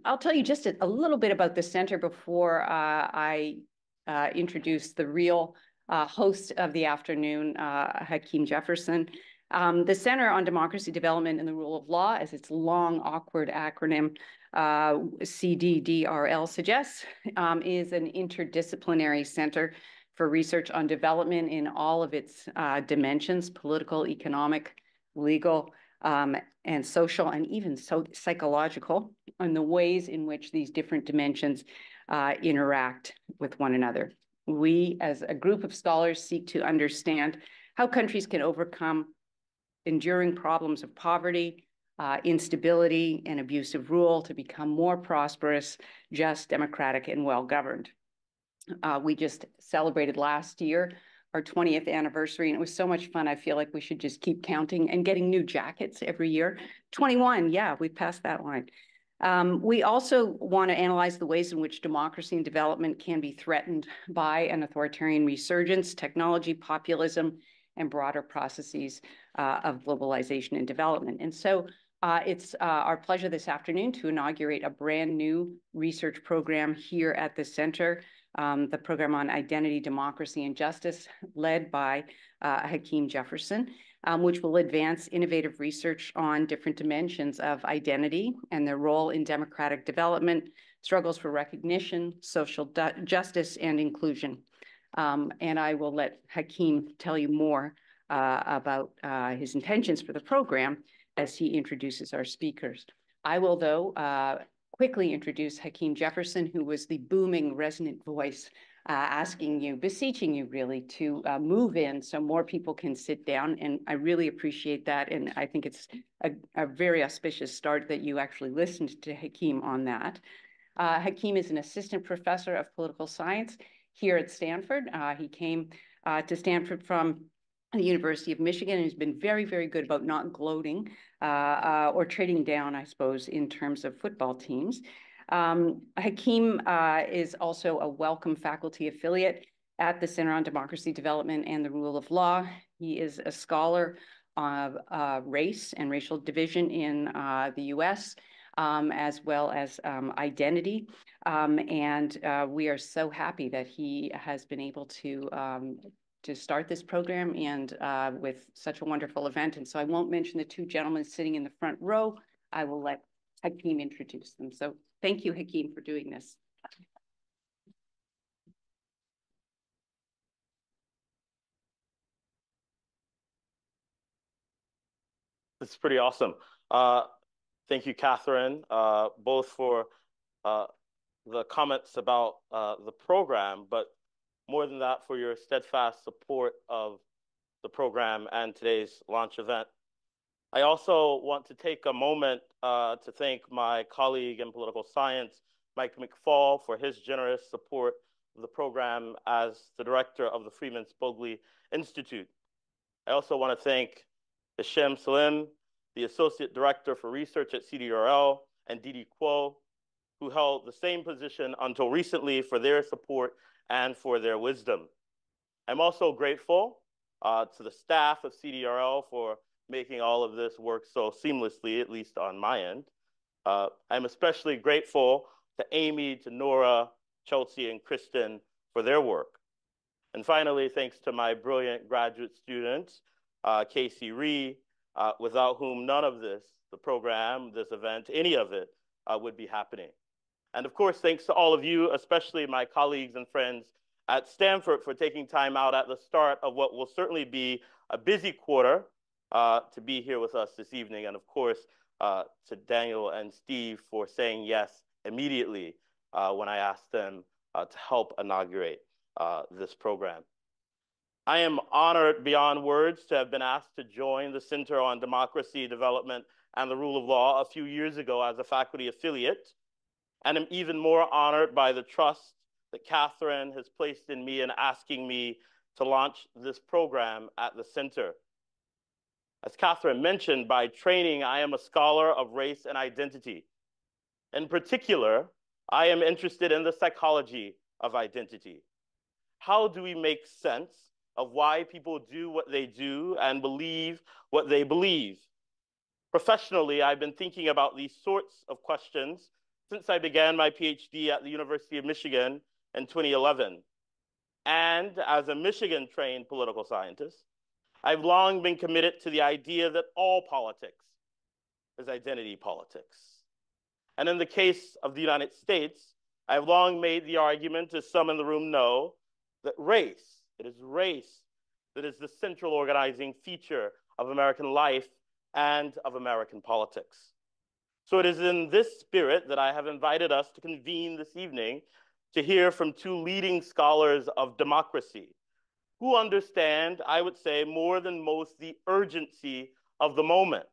I'll tell you just a little bit about the center before I introduce the real host of the afternoon, Hakeem Jefferson. The Center on Democracy Development and the Rule of Law, as its long, awkward acronym CDDRL suggests, is an interdisciplinary center for research on development in all of its dimensions: political, economic, legal, and social, and even psychological, and the ways in which these different dimensions interact with one another. We, as a group of scholars, seek to understand how countries can overcome enduring problems of poverty, instability, and abusive rule to become more prosperous, just, democratic, and well-governed. We just celebrated last year our 20th anniversary, and it was so much fun. I feel like we should just keep counting and getting new jackets every year. 21, yeah, we passed that line. We also want to analyze the ways in which democracy and development can be threatened by an authoritarian resurgence, technology, populism, and broader processes of globalization and development. And so it's our pleasure this afternoon to inaugurate a brand new research program here at the center, the program on identity, democracy, and justice, led by Hakeem Jefferson, which will advance innovative research on different dimensions of identity and their role in democratic development, struggles for recognition, social justice, and inclusion. And I will let Hakeem tell you more about his intentions for the program as he introduces our speakers. I will, though, quickly introduce Hakeem Jefferson, who was the booming, resonant voice asking you, beseeching you really, to move in so more people can sit down. And I really appreciate that. And I think it's a very auspicious start that you actually listened to Hakeem on that. Hakeem is an assistant professor of political science here at Stanford. He came to Stanford from the University of Michigan, and he's been very, very good about not gloating or trading down, I suppose, in terms of football teams. Hakeem is also a welcome faculty affiliate at the Center on Democracy Development and the Rule of Law. He is a scholar of race and racial division in the US, as well as identity. And we are so happy that he has been able to start this program and with such a wonderful event. And so I won't mention the two gentlemen sitting in the front row. I will let Hakeem introduce them. So thank you, Hakeem, for doing this. It's pretty awesome. Thank you, Catherine, both for the comments about the program, but more than that, for your steadfast support of the program and today's launch event. I also want to take a moment to thank my colleague in political science, Mike McFall, for his generous support of the program as the director of the Freeman Spogli Institute. I also want to thank Hashem Salim, the associate director for research at CDDRL, and Didi Kuo, who held the same position until recently, for their support and for their wisdom. I'm also grateful to the staff of CDDRL for making all of this work so seamlessly, at least on my end. I'm especially grateful to Amy, to Nora, Chelsea, and Kristen for their work. And finally, thanks to my brilliant graduate students, Casey Ree, without whom none of this, the program, this event, any of it would be happening. And of course, thanks to all of you, especially my colleagues and friends at Stanford, for taking time out at the start of what will certainly be a busy quarter to be here with us this evening. And of course, to Daniel and Steve for saying yes immediately when I asked them to help inaugurate this program. I am honored beyond words to have been asked to join the Center on Democracy, Development, and the Rule of Law a few years ago as a faculty affiliate, and I'm even more honored by the trust that Catherine has placed in me in asking me to launch this program at the center. As Catherine mentioned, by training, I am a scholar of race and identity. In particular, I am interested in the psychology of identity. How do we make sense of why people do what they do and believe what they believe? Professionally, I've been thinking about these sorts of questions since I began my PhD at the University of Michigan in 2011. And as a Michigan-trained political scientist, I've long been committed to the idea that all politics is identity politics. And in the case of the United States, I've long made the argument, as some in the room know, that it is race that is the central organizing feature of American life and of American politics. So it is in this spirit that I have invited us to convene this evening to hear from two leading scholars of democracy who understand, I would say, more than most, the urgency of the moment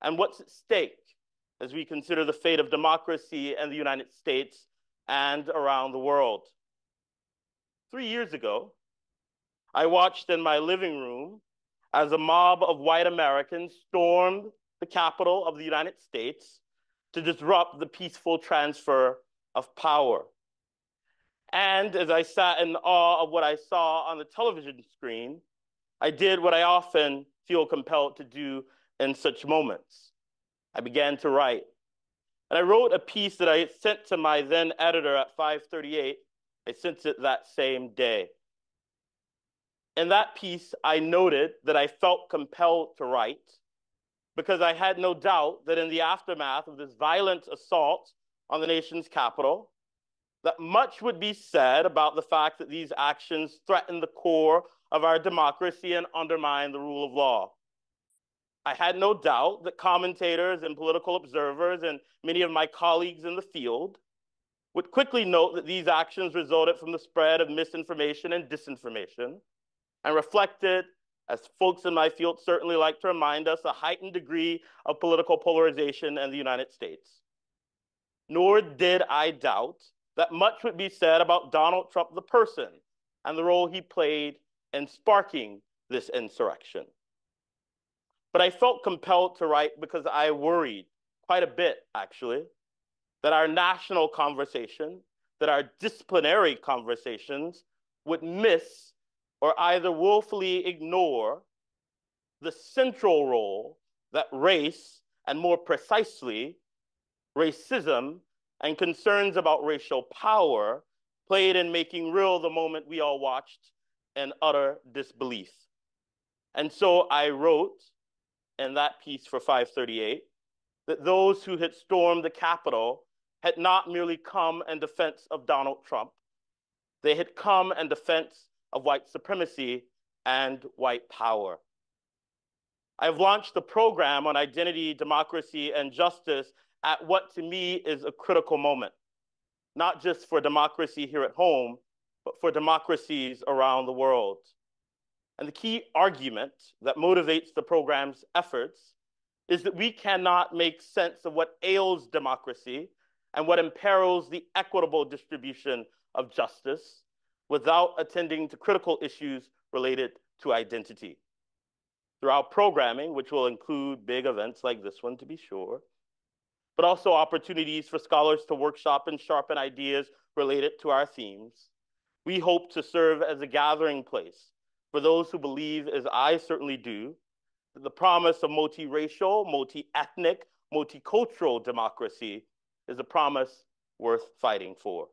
and what's at stake as we consider the fate of democracy in the United States and around the world. 3 years ago, I watched in my living room as a mob of white Americans stormed the Capitol of the United States to disrupt the peaceful transfer of power. And as I sat in awe of what I saw on the television screen, I did what I often feel compelled to do in such moments. I began to write. And I wrote a piece that I had sent to my then editor at 5:38. I sent it that same day. In that piece, I noted that I felt compelled to write because I had no doubt that in the aftermath of this violent assault on the nation's capital, that much would be said about the fact that these actions threaten the core of our democracy and undermine the rule of law. I had no doubt that commentators and political observers and many of my colleagues in the field would quickly note that these actions resulted from the spread of misinformation and disinformation and reflected, as folks in my field certainly like to remind us, a heightened degree of political polarization in the United States. Nor did I doubt that much would be said about Donald Trump, the person, and the role he played in sparking this insurrection. But I felt compelled to write because I worried quite a bit, actually, that our national conversation, that our disciplinary conversations would miss or either willfully ignore the central role that race, and more precisely, racism and concerns about racial power played in making real the moment we all watched in utter disbelief. And so I wrote in that piece for 538 that those who had stormed the Capitol had not merely come in defense of Donald Trump, they had come in defense of white supremacy and white power. I've launched a program on identity, democracy, and justice at what to me is a critical moment, not just for democracy here at home, but for democracies around the world. And the key argument that motivates the program's efforts is that we cannot make sense of what ails democracy and what imperils the equitable distribution of justice without attending to critical issues related to identity. Through our programming, which will include big events like this one to be sure, but also opportunities for scholars to workshop and sharpen ideas related to our themes, we hope to serve as a gathering place for those who believe, as I certainly do, that the promise of multiracial, multi-ethnic, multicultural democracy is a promise worth fighting for.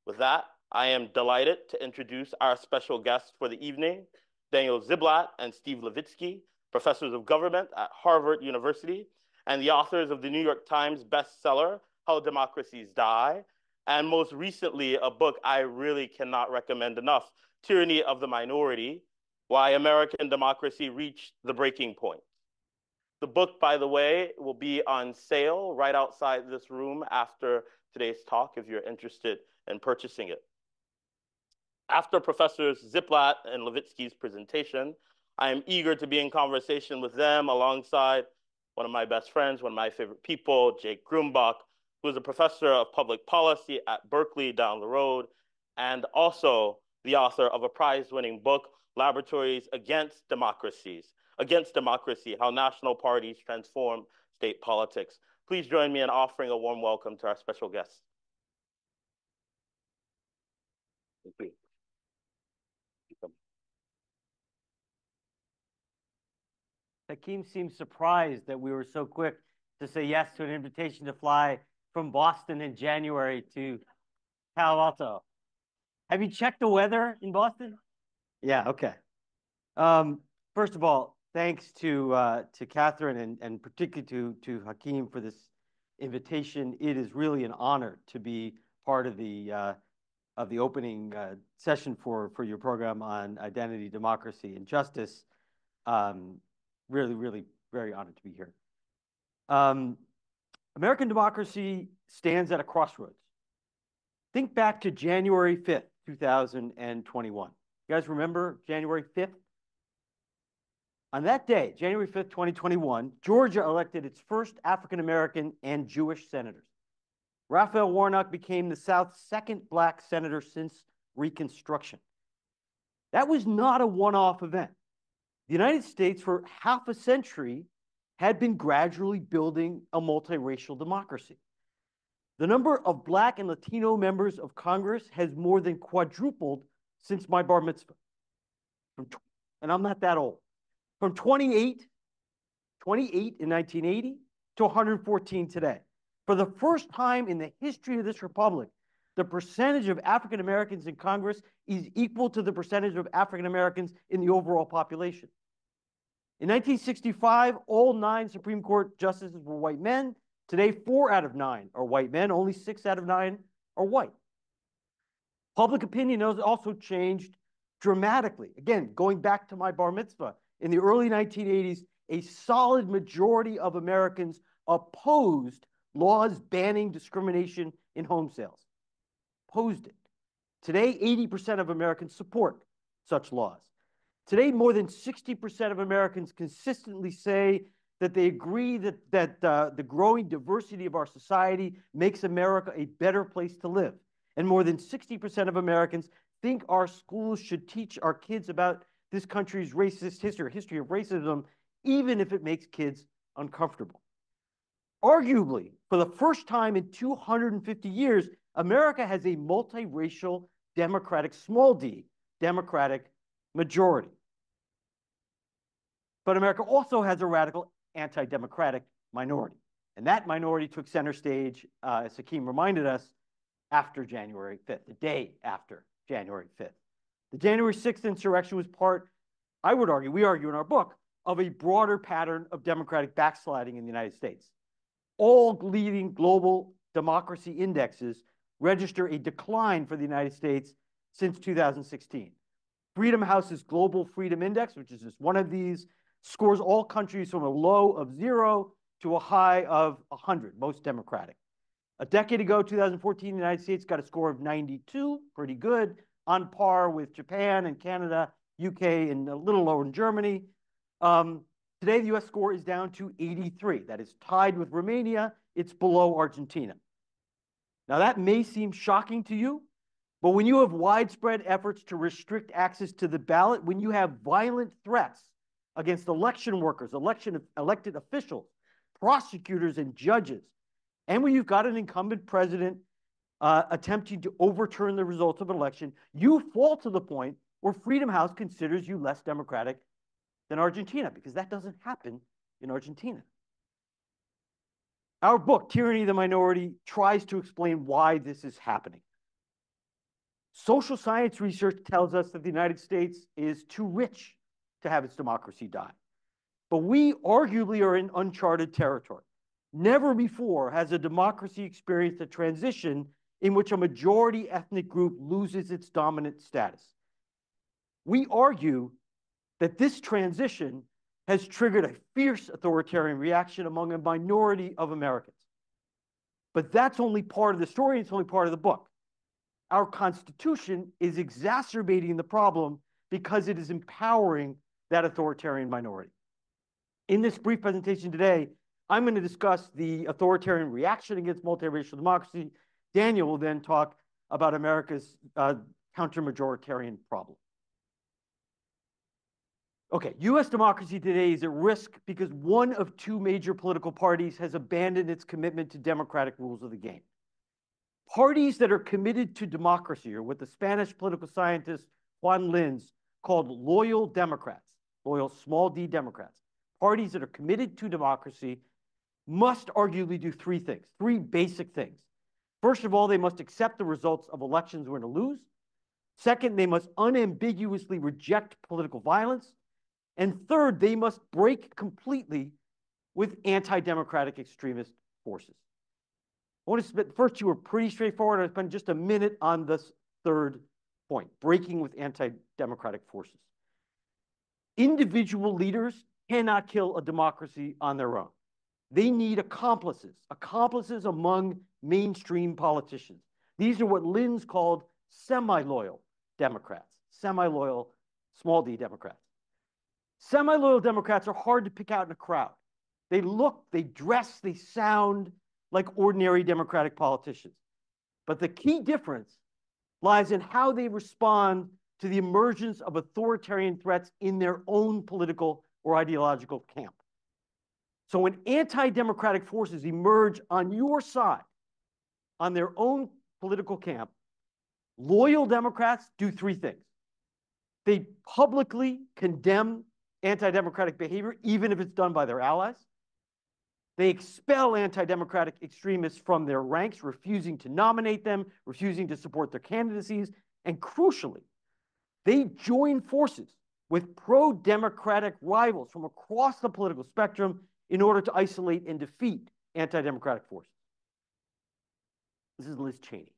With that, I am delighted to introduce our special guests for the evening, Daniel Ziblatt and Steve Levitsky, professors of government at Harvard University, and the authors of the New York Times bestseller, How Democracies Die, and most recently, a book I really cannot recommend enough, Tyranny of the Minority, Why American Democracy Reached the Breaking Point. The book, by the way, will be on sale right outside this room after today's talk if you're interested in purchasing it. After Professors Ziblatt and Levitsky's presentation, I am eager to be in conversation with them alongside one of my best friends, one of my favorite people, Jake Grumbach, who is a professor of public policy at Berkeley down the road, and also the author of a prize-winning book, Laboratories Against Democracy, How National Parties Transform State Politics. Please join me in offering a warm welcome to our special guests. Thank you. Hakeem seemed surprised that we were so quick to say yes to an invitation to fly from Boston in January to Palo Alto. Have you checked the weather in Boston? Yeah, okay. First of all, thanks to Catherine and particularly to Hakeem for this invitation. It is really an honor to be part of the opening session for your program on identity, democracy, and justice. Really, really very honored to be here. American democracy stands at a crossroads. Think back to January 5th, 2021. You guys remember January 5th? On that day, January 5th, 2021, Georgia elected its first African-American and Jewish senators. Raphael Warnock became the South's second Black senator since Reconstruction. That was not a one-off event. The United States, for half a century, had been gradually building a multiracial democracy. The number of Black and Latino members of Congress has more than quadrupled since my bar mitzvah. And I'm not that old. From 28 in 1980 to 114 today. For the first time in the history of this republic, the percentage of African Americans in Congress is equal to the percentage of African Americans in the overall population. In 1965, all 9 Supreme Court justices were white men. Today, 4 out of 9 are white men. Only 6 out of 9 are white. Public opinion has also changed dramatically. Again, going back to my bar mitzvah, in the early 1980s, a solid majority of Americans opposed laws banning discrimination in home sales. Opposed it. Today, 80% of Americans support such laws. Today, more than 60% of Americans consistently say that they agree that the growing diversity of our society makes America a better place to live. And more than 60% of Americans think our schools should teach our kids about this country's racist history, history of racism, even if it makes kids uncomfortable. Arguably, for the first time in 250 years, America has a multiracial democratic, small d, democratic majority. But America also has a radical anti-democratic minority. And that minority took center stage, as Hakeem reminded us, after January 5th, the day after January 5th. The January 6th insurrection was part, I would argue, we argue in our book, of a broader pattern of democratic backsliding in the United States. All leading global democracy indexes register a decline for the United States since 2016. Freedom House's Global Freedom Index, which is just one of these, scores all countries from a low of 0 to a high of 100, most democratic. A decade ago, 2014, the United States got a score of 92, pretty good, on par with Japan and Canada, UK, and a little lower in Germany. Today, the US score is down to 83. That is tied with Romania. It's below Argentina. Now, that may seem shocking to you, but when you have widespread efforts to restrict access to the ballot, when you have violent threats against election workers, elected officials, prosecutors, and judges, and when you've got an incumbent president attempting to overturn the results of an election, you fall to the point where Freedom House considers you less democratic than Argentina, because that doesn't happen in Argentina. Our book, Tyranny of the Minority, tries to explain why this is happening. Social science research tells us that the United States is too rich to have its democracy die. But we arguably are in uncharted territory. Never before has a democracy experienced a transition in which a majority ethnic group loses its dominant status. We argue that this transition has triggered a fierce authoritarian reaction among a minority of Americans. But that's only part of the story, it's only part of the book. Our Constitution is exacerbating the problem because it is empowering that authoritarian minority. In this brief presentation today, I'm going to discuss the authoritarian reaction against multiracial democracy. Daniel will then talk about America's counter-majoritarian problem. Okay, US democracy today is at risk because one of 2 major political parties has abandoned its commitment to democratic rules of the game. Parties that are committed to democracy are what the Spanish political scientist Juan Linz called loyal Democrats, loyal small d Democrats. Parties that are committed to democracy must arguably do three things, three basic things. First of all, they must accept the results of elections we're going to lose. Second, they must unambiguously reject political violence. And third, they must break completely with anti-democratic extremist forces. I want to spend, the first two are pretty straightforward. I'll spend just a minute on this third point, breaking with anti-democratic forces. Individual leaders cannot kill a democracy on their own. They need accomplices, accomplices among mainstream politicians. These are what Linz called semi-loyal Democrats, semi-loyal, small d Democrats. Semi-loyal Democrats are hard to pick out in a crowd. They look, they dress, they sound like ordinary Democratic politicians. But the key difference lies in how they respond to the emergence of authoritarian threats in their own political or ideological camp. So when anti-democratic forces emerge on your side, on their own political camp, loyal Democrats do three things. They publicly condemn anti-democratic behavior, even if it's done by their allies. They expel anti-democratic extremists from their ranks, refusing to nominate them, refusing to support their candidacies, and crucially, they join forces with pro-democratic rivals from across the political spectrum in order to isolate and defeat anti-democratic forces. This is Liz Cheney.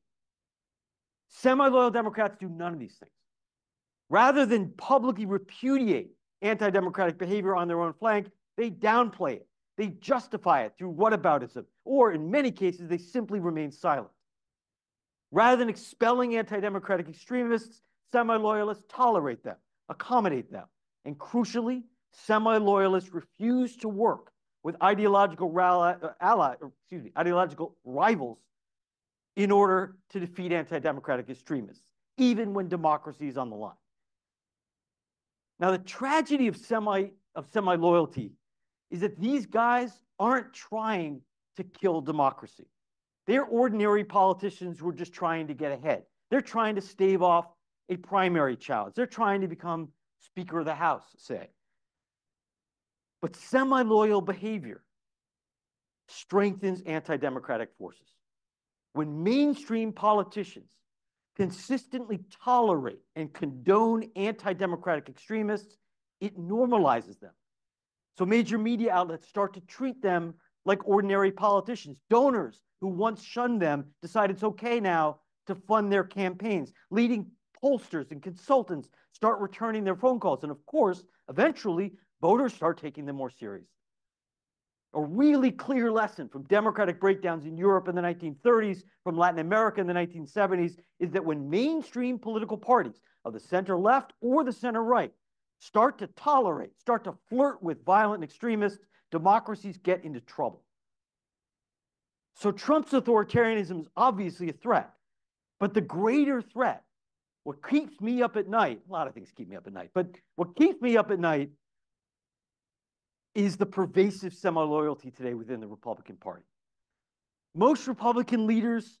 Semi-loyal Democrats do none of these things. Rather than publicly repudiate anti-democratic behavior on their own flank, they downplay it. They justify it through whataboutism, or in many cases, they simply remain silent. Rather than expelling anti-democratic extremists, semi-loyalists tolerate them, accommodate them, and crucially, semi-loyalists refuse to work with ideological rivals in order to defeat anti-democratic extremists, even when democracy is on the line. Now, the tragedy of semi-loyalty is that these guys aren't trying to kill democracy. They're ordinary politicians who are just trying to get ahead. They're trying to stave off a primary challenge. They're trying to become Speaker of the House, say. But semi-loyal behavior strengthens anti-democratic forces. When mainstream politicians consistently tolerate and condone anti-democratic extremists, it normalizes them. So major media outlets start to treat them like ordinary politicians. Donors who once shunned them decide it's okay now to fund their campaigns. Leading pollsters and consultants start returning their phone calls. And of course, eventually, voters start taking them more seriously. A really clear lesson from democratic breakdowns in Europe in the 1930s, from Latin America in the 1970s, is that when mainstream political parties of the center left or the center right start to tolerate, start to flirt with violent extremists, democracies get into trouble. So Trump's authoritarianism is obviously a threat, but the greater threat, what keeps me up at night, a lot of things keep me up at night, but what keeps me up at night is the pervasive semi-loyalty today within the Republican Party. Most Republican leaders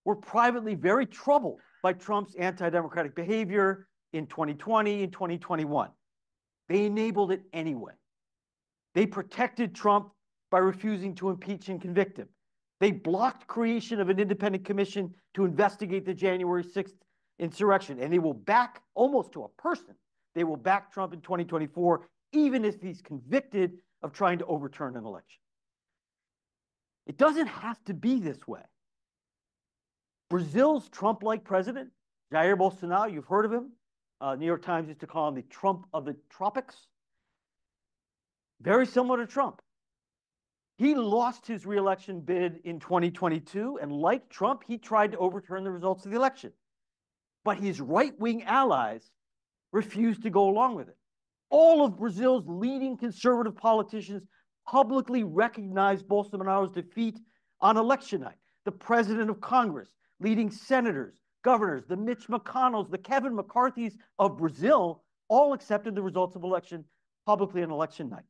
were privately very troubled by Trump's anti-democratic behavior in 2020 and 2021. They enabled it anyway. They protected Trump by refusing to impeach and convict him. They blocked creation of an independent commission to investigate the January 6th insurrection, and they will back, almost to a person, they will back Trump in 2024, even if he's convicted of trying to overturn an election. It doesn't have to be this way. Brazil's Trump-like president, Jair Bolsonaro, you've heard of him. New York Times used to call him the Trump of the tropics. Very similar to Trump. He lost his re-election bid in 2022, and like Trump, he tried to overturn the results of the election. But his right-wing allies refused to go along with it. All of Brazil's leading conservative politicians publicly recognized Bolsonaro's defeat on election night. The president of Congress, leading senators, governors, the Mitch McConnells, the Kevin McCarthys of Brazil all accepted the results of election publicly on election night.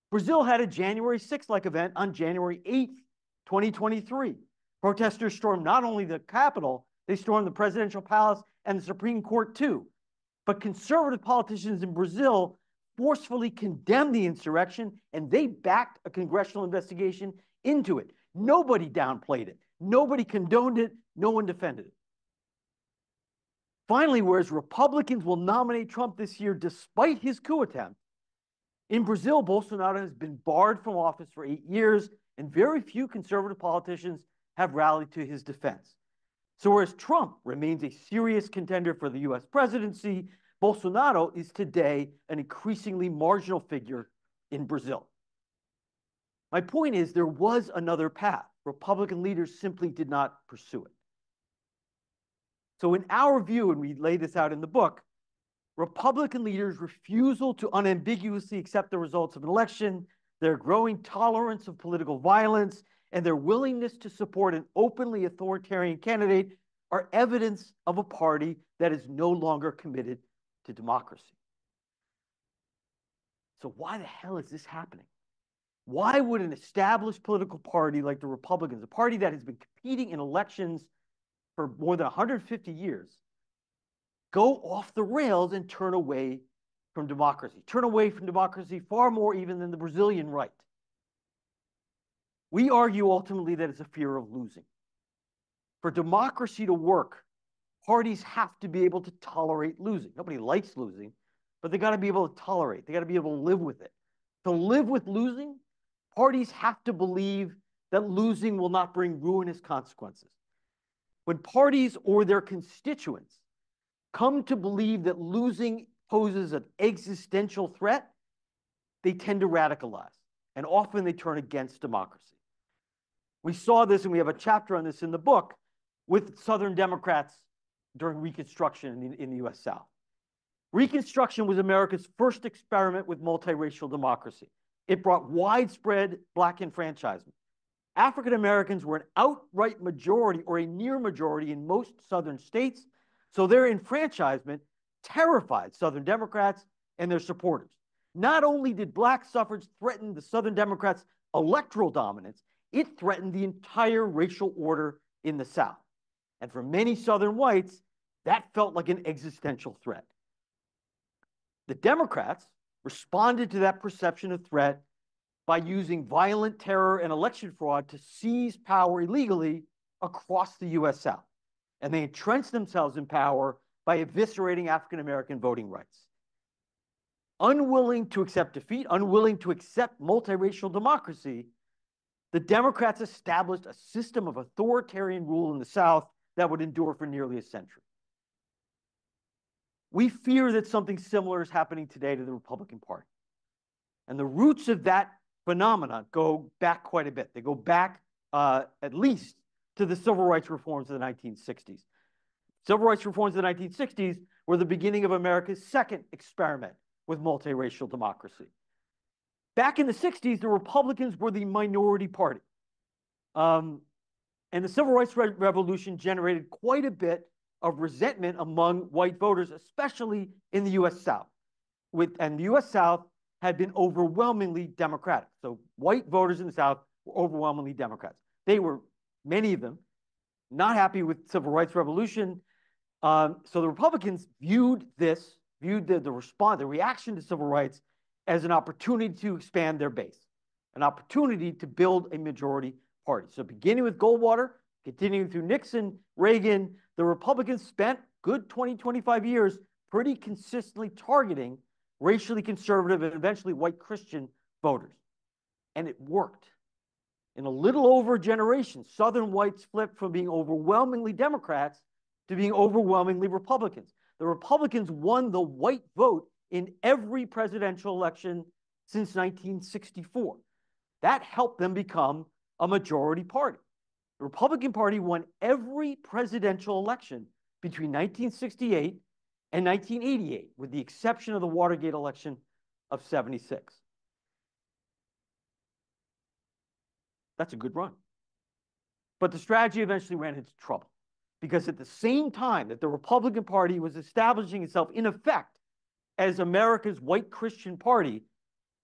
Brazil had a January 6th-like event on January 8th, 2023. Protesters stormed not only the Capitol, they stormed the presidential palace and the Supreme Court too. But conservative politicians in Brazil forcefully condemned the insurrection, and they backed a congressional investigation into it. Nobody downplayed it. Nobody condoned it. No one defended it. Finally, whereas Republicans will nominate Trump this year despite his coup attempt, in Brazil, Bolsonaro has been barred from office for 8 years, and very few conservative politicians have rallied to his defense. So whereas Trump remains a serious contender for the US presidency, Bolsonaro is today an increasingly marginal figure in Brazil. My point is, there was another path. Republican leaders simply did not pursue it. So in our view, and we lay this out in the book, Republican leaders' refusal to unambiguously accept the results of an election, their growing tolerance of political violence, and their willingness to support an openly authoritarian candidate are evidence of a party that is no longer committed to democracy. So why the hell is this happening? Why would an established political party like the Republicans, a party that has been competing in elections for more than 150 years, go off the rails and turn away from democracy? Turn away from democracy far more even than the Brazilian right. We argue ultimately that it's a fear of losing. For democracy to work, parties have to be able to tolerate losing. Nobody likes losing, but they got to be able to tolerate. They got to be able to live with it. To live with losing, parties have to believe that losing will not bring ruinous consequences. When parties or their constituents come to believe that losing poses an existential threat, they tend to radicalize, and often they turn against democracy. We saw this, and we have a chapter on this in the book, with Southern Democrats during Reconstruction in the US South. Reconstruction was America's first experiment with multiracial democracy. It brought widespread Black enfranchisement. African Americans were an outright majority or a near majority in most Southern states, so their enfranchisement terrified Southern Democrats and their supporters. Not only did Black suffrage threaten the Southern Democrats' electoral dominance, it threatened the entire racial order in the South. And for many Southern whites, that felt like an existential threat. The Democrats responded to that perception of threat by using violent terror and election fraud to seize power illegally across the US South. And they entrenched themselves in power by eviscerating African American voting rights. Unwilling to accept defeat, unwilling to accept multiracial democracy, the Democrats established a system of authoritarian rule in the South that would endure for nearly a century. We fear that something similar is happening today to the Republican Party. And the roots of that phenomenon go back quite a bit. They go back at least to the civil rights reforms of the 1960s. Civil rights reforms of the 1960s were the beginning of America's second experiment with multiracial democracy. Back in the 60s, the Republicans were the minority party. And the civil rights revolution generated quite a bit of resentment among white voters, especially in the US South. And the US South had been overwhelmingly Democratic. So white voters in the South were overwhelmingly Democrats. They were, many of them, not happy with the civil rights revolution. So the Republicans viewed the reaction to civil rights as an opportunity to expand their base, an opportunity to build a majority party. So beginning with Goldwater, continuing through Nixon, Reagan, the Republicans spent good 20, 25 years pretty consistently targeting racially conservative and eventually white Christian voters. And it worked. In a little over a generation, Southern whites flipped from being overwhelmingly Democrats to being overwhelmingly Republicans. The Republicans won the white vote in every presidential election since 1964. That helped them become a majority party. The Republican Party won every presidential election between 1968 and 1988, with the exception of the Watergate election of '76. That's a good run. But the strategy eventually ran into trouble, because at the same time that the Republican Party was establishing itself, in effect, as America's white Christian party,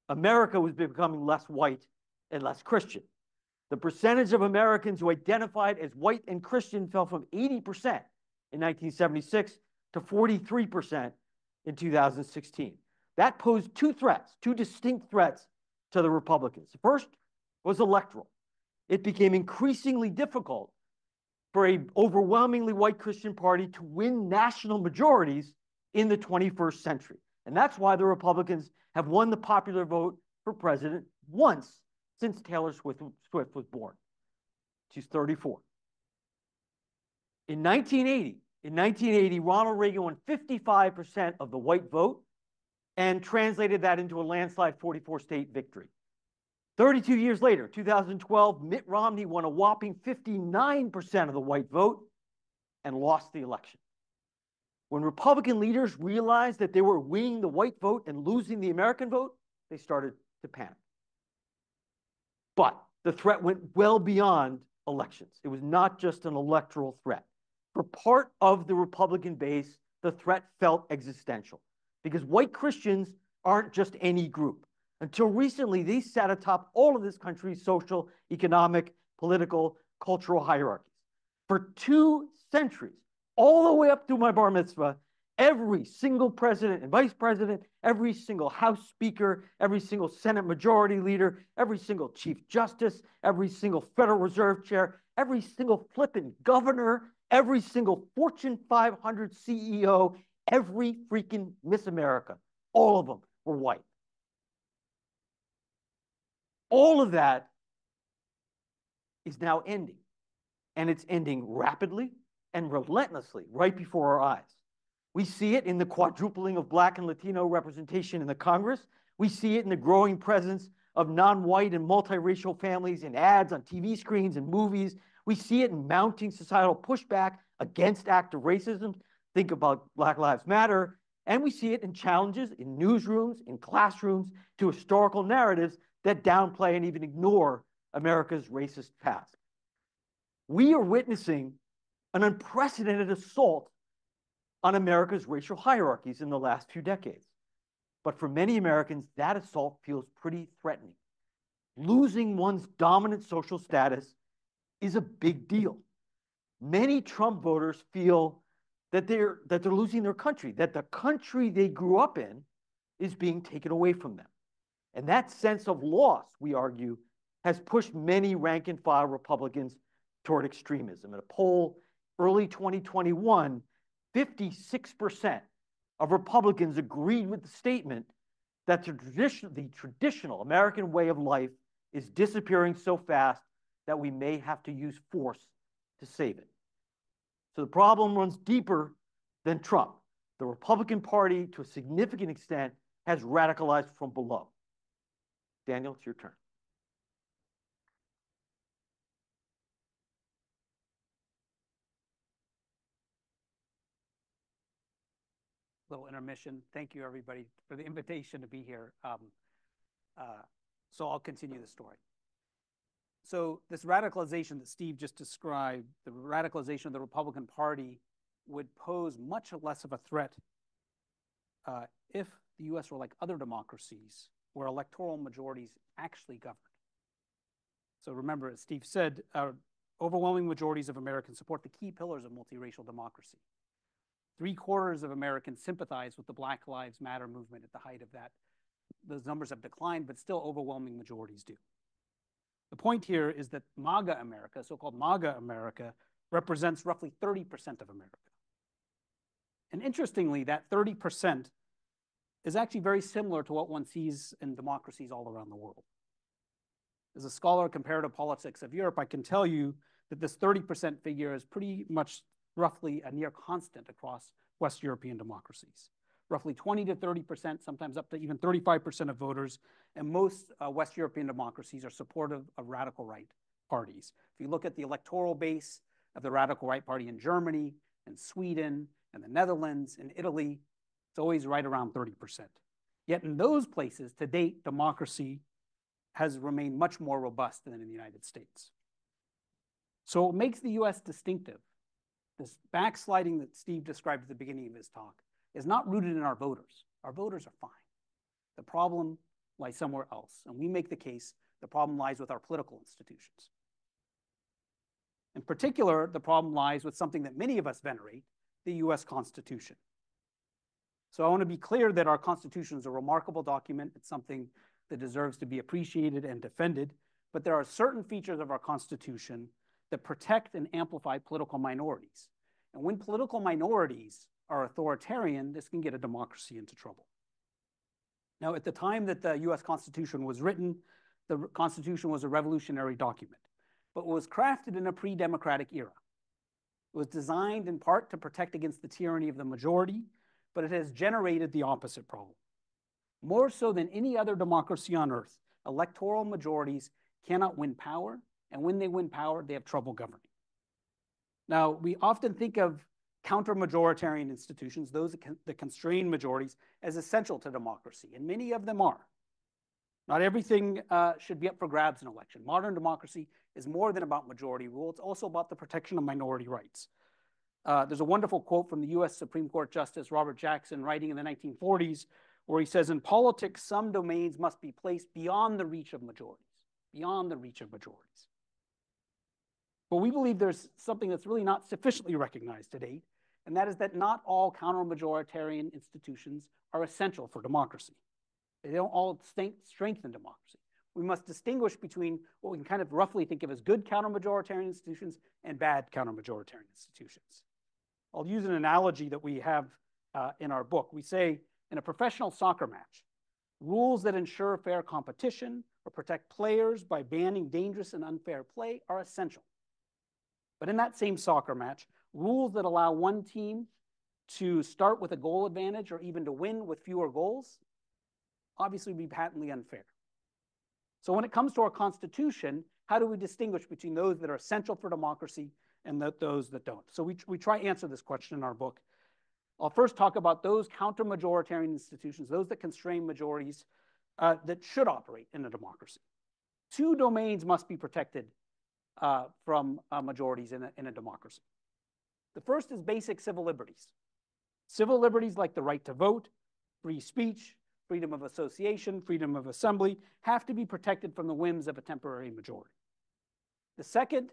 America was becoming less white and less Christian. The percentage of Americans who identified as white and Christian fell from 80% in 1976 to 43% in 2016. that posed two threats, two distinct threats to the Republicans. The first was electoral. It became increasingly difficult for an overwhelmingly white Christian party to win national majorities in the 21st century. And that's why the Republicans have won the popular vote for president once since Taylor Swift was born. She's 34. In 1980, Ronald Reagan won 55% of the white vote and translated that into a landslide 44-state victory. 32 years later, 2012, Mitt Romney won a whopping 59% of the white vote and lost the election. When Republican leaders realized that they were winning the white vote and losing the American vote, they started to panic. But the threat went well beyond elections. It was not just an electoral threat. For part of the Republican base, the threat felt existential because white Christians aren't just any group. Until recently, they sat atop all of this country's social, economic, political, cultural hierarchies. For 2 centuries, all the way up to my bar mitzvah, every single president and vice president, every single House Speaker, every single Senate Majority Leader, every single Chief Justice, every single Federal Reserve Chair, every single flippin' governor, every single Fortune 500 CEO, every freaking Miss America, all of them were white. All of that is now ending, and it's ending rapidly and relentlessly right before our eyes. We see it in the quadrupling of Black and Latino representation in the Congress. We see it in the growing presence of non-white and multiracial families in ads on TV screens and movies. We see it in mounting societal pushback against active racism. Think about Black Lives Matter. And we see it in challenges in newsrooms, in classrooms, to historical narratives that downplay and even ignore America's racist past. We are witnessing an unprecedented assault on America's racial hierarchies in the last few decades. But for many Americans, that assault feels pretty threatening. Losing one's dominant social status is a big deal. Many Trump voters feel that they're losing their country, that the country they grew up in is being taken away from them. And that sense of loss, we argue, has pushed many rank-and-file Republicans toward extremism. In a poll early 2021, 56% of Republicans agreed with the statement that the traditional American way of life is disappearing so fast that we may have to use force to save it. So the problem runs deeper than Trump. The Republican Party, to a significant extent, has radicalized from below. Daniel, it's your turn. Little intermission. Thank you, everybody, for the invitation to be here. So I'll continue the story. So this radicalization that Steve just described, the radicalization of the Republican Party, would pose much less of a threat if the U.S. were like other democracies where electoral majorities actually governed. So remember, as Steve said, overwhelming majorities of Americans support the key pillars of multiracial democracy. 3/4 of Americans sympathize with the Black Lives Matter movement at the height of that. Those numbers have declined, but still overwhelming majorities do. The point here is that MAGA America, so-called MAGA America, represents roughly 30% of America. And interestingly, that 30% is actually very similar to what one sees in democracies all around the world. As a scholar of comparative politics of Europe, I can tell you that this 30% figure is pretty much roughly a near constant across West European democracies. Roughly 20 to 30%, sometimes up to even 35% of voters, and most West European democracies are supportive of radical right parties. If you look at the electoral base of the radical right party in Germany and Sweden and the Netherlands and Italy, it's always right around 30%. Yet in those places, to date, democracy has remained much more robust than in the United States. So what makes the US distinctive, this backsliding that Steve described at the beginning of his talk, is not rooted in our voters. Our voters are fine. The problem lies somewhere else. And we make the case the problem lies with our political institutions. In particular, the problem lies with something that many of us venerate, the US Constitution. So I want to be clear that our Constitution is a remarkable document. It's something that deserves to be appreciated and defended. But there are certain features of our Constitution that protect and amplify political minorities. And when political minorities are authoritarian, this can get a democracy into trouble. Now, at the time that the US Constitution was written, the Constitution was a revolutionary document, but was crafted in a pre-democratic era. It was designed in part to protect against the tyranny of the majority, but it has generated the opposite problem. More so than any other democracy on earth, electoral majorities cannot win power, and when they win power, they have trouble governing. Now, we often think of counter-majoritarian institutions, those that constrain majorities, as essential to democracy, and many of them are. Not everything should be up for grabs in an election. Modern democracy is more than about majority rule. It's also about the protection of minority rights. There's a wonderful quote from the US Supreme Court Justice Robert Jackson writing in the 1940s, where he says, in politics, some domains must be placed beyond the reach of majorities, beyond the reach of majorities. But we believe there's something that's really not sufficiently recognized to date, and that is that not all counter-majoritarian institutions are essential for democracy. They don't all strengthen democracy. We must distinguish between what we can kind of roughly think of as good counter-majoritarian institutions and bad counter-majoritarian institutions. I'll use an analogy that we have in our book. We say, in a professional soccer match, rules that ensure fair competition or protect players by banning dangerous and unfair play are essential. But in that same soccer match, rules that allow one team to start with a goal advantage or even to win with fewer goals obviously would be patently unfair. So when it comes to our Constitution, how do we distinguish between those that are essential for democracy and those that don't? So we try to answer this question in our book. I'll first talk about those counter-majoritarian institutions, those that constrain majorities that should operate in a democracy. Two domains must be protected from majorities in a democracy. The first is basic civil liberties. Civil liberties like the right to vote, free speech, freedom of association, freedom of assembly have to be protected from the whims of a temporary majority. The second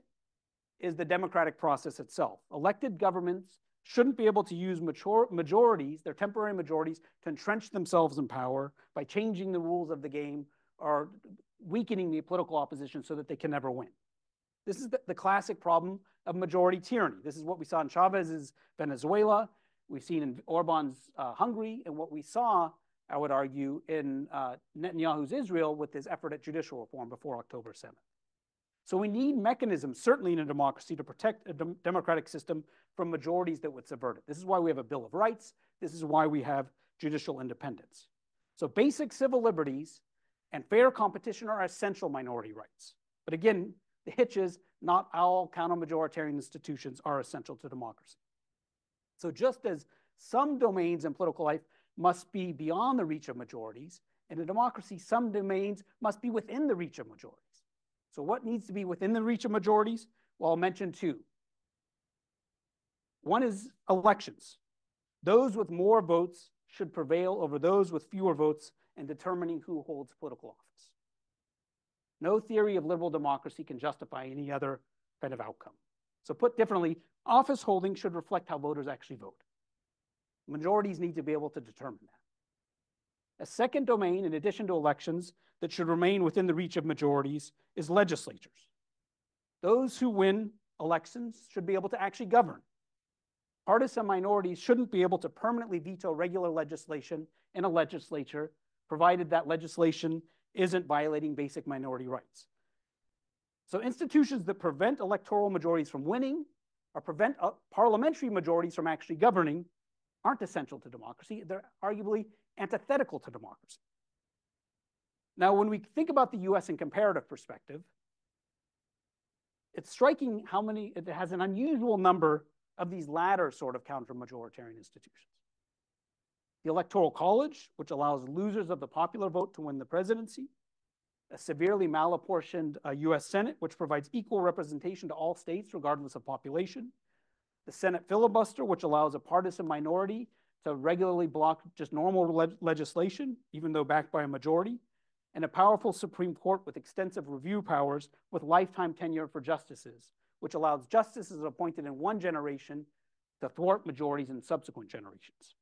is the democratic process itself. Elected governments shouldn't be able to use majorities, their temporary majorities, to entrench themselves in power by changing the rules of the game or weakening the political opposition so that they can never win. This is the classic problem of majority tyranny. This is what we saw in Chavez's Venezuela, we've seen in Orban's Hungary, and what we saw, I would argue, in Netanyahu's Israel with his effort at judicial reform before October 7th. So we need mechanisms, certainly in a democracy, to protect a democratic system from majorities that would subvert it. This is why we have a Bill of Rights. This is why we have judicial independence. So basic civil liberties and fair competition are essential minority rights. But again, the hitch is not all counter-majoritarian institutions are essential to democracy. So just as some domains in political life must be beyond the reach of majorities, in a democracy, some domains must be within the reach of majorities. So what needs to be within the reach of majorities? Well, I'll mention two. One is elections. Those with more votes should prevail over those with fewer votes in determining who holds political office. No theory of liberal democracy can justify any other kind of outcome. So put differently, office holding should reflect how voters actually vote. Majorities need to be able to determine that. A second domain, in addition to elections, that should remain within the reach of majorities is legislatures. Those who win elections should be able to actually govern. Partisan minorities shouldn't be able to permanently veto regular legislation in a legislature, provided that legislation isn't violating basic minority rights. So institutions that prevent electoral majorities from winning or prevent parliamentary majorities from actually governing aren't essential to democracy. They're arguably antithetical to democracy. Now, when we think about the US in comparative perspective, it's striking how many, it has an unusual number of these latter sort of counter-majoritarian institutions. The Electoral College, which allows losers of the popular vote to win the presidency, a severely malapportioned US Senate, which provides equal representation to all states regardless of population, the Senate filibuster, which allows a partisan minority to regularly block just normal legislation, even though backed by a majority, and a powerful Supreme Court with extensive review powers with lifetime tenure for justices, which allows justices appointed in one generation to thwart majorities in subsequent generations.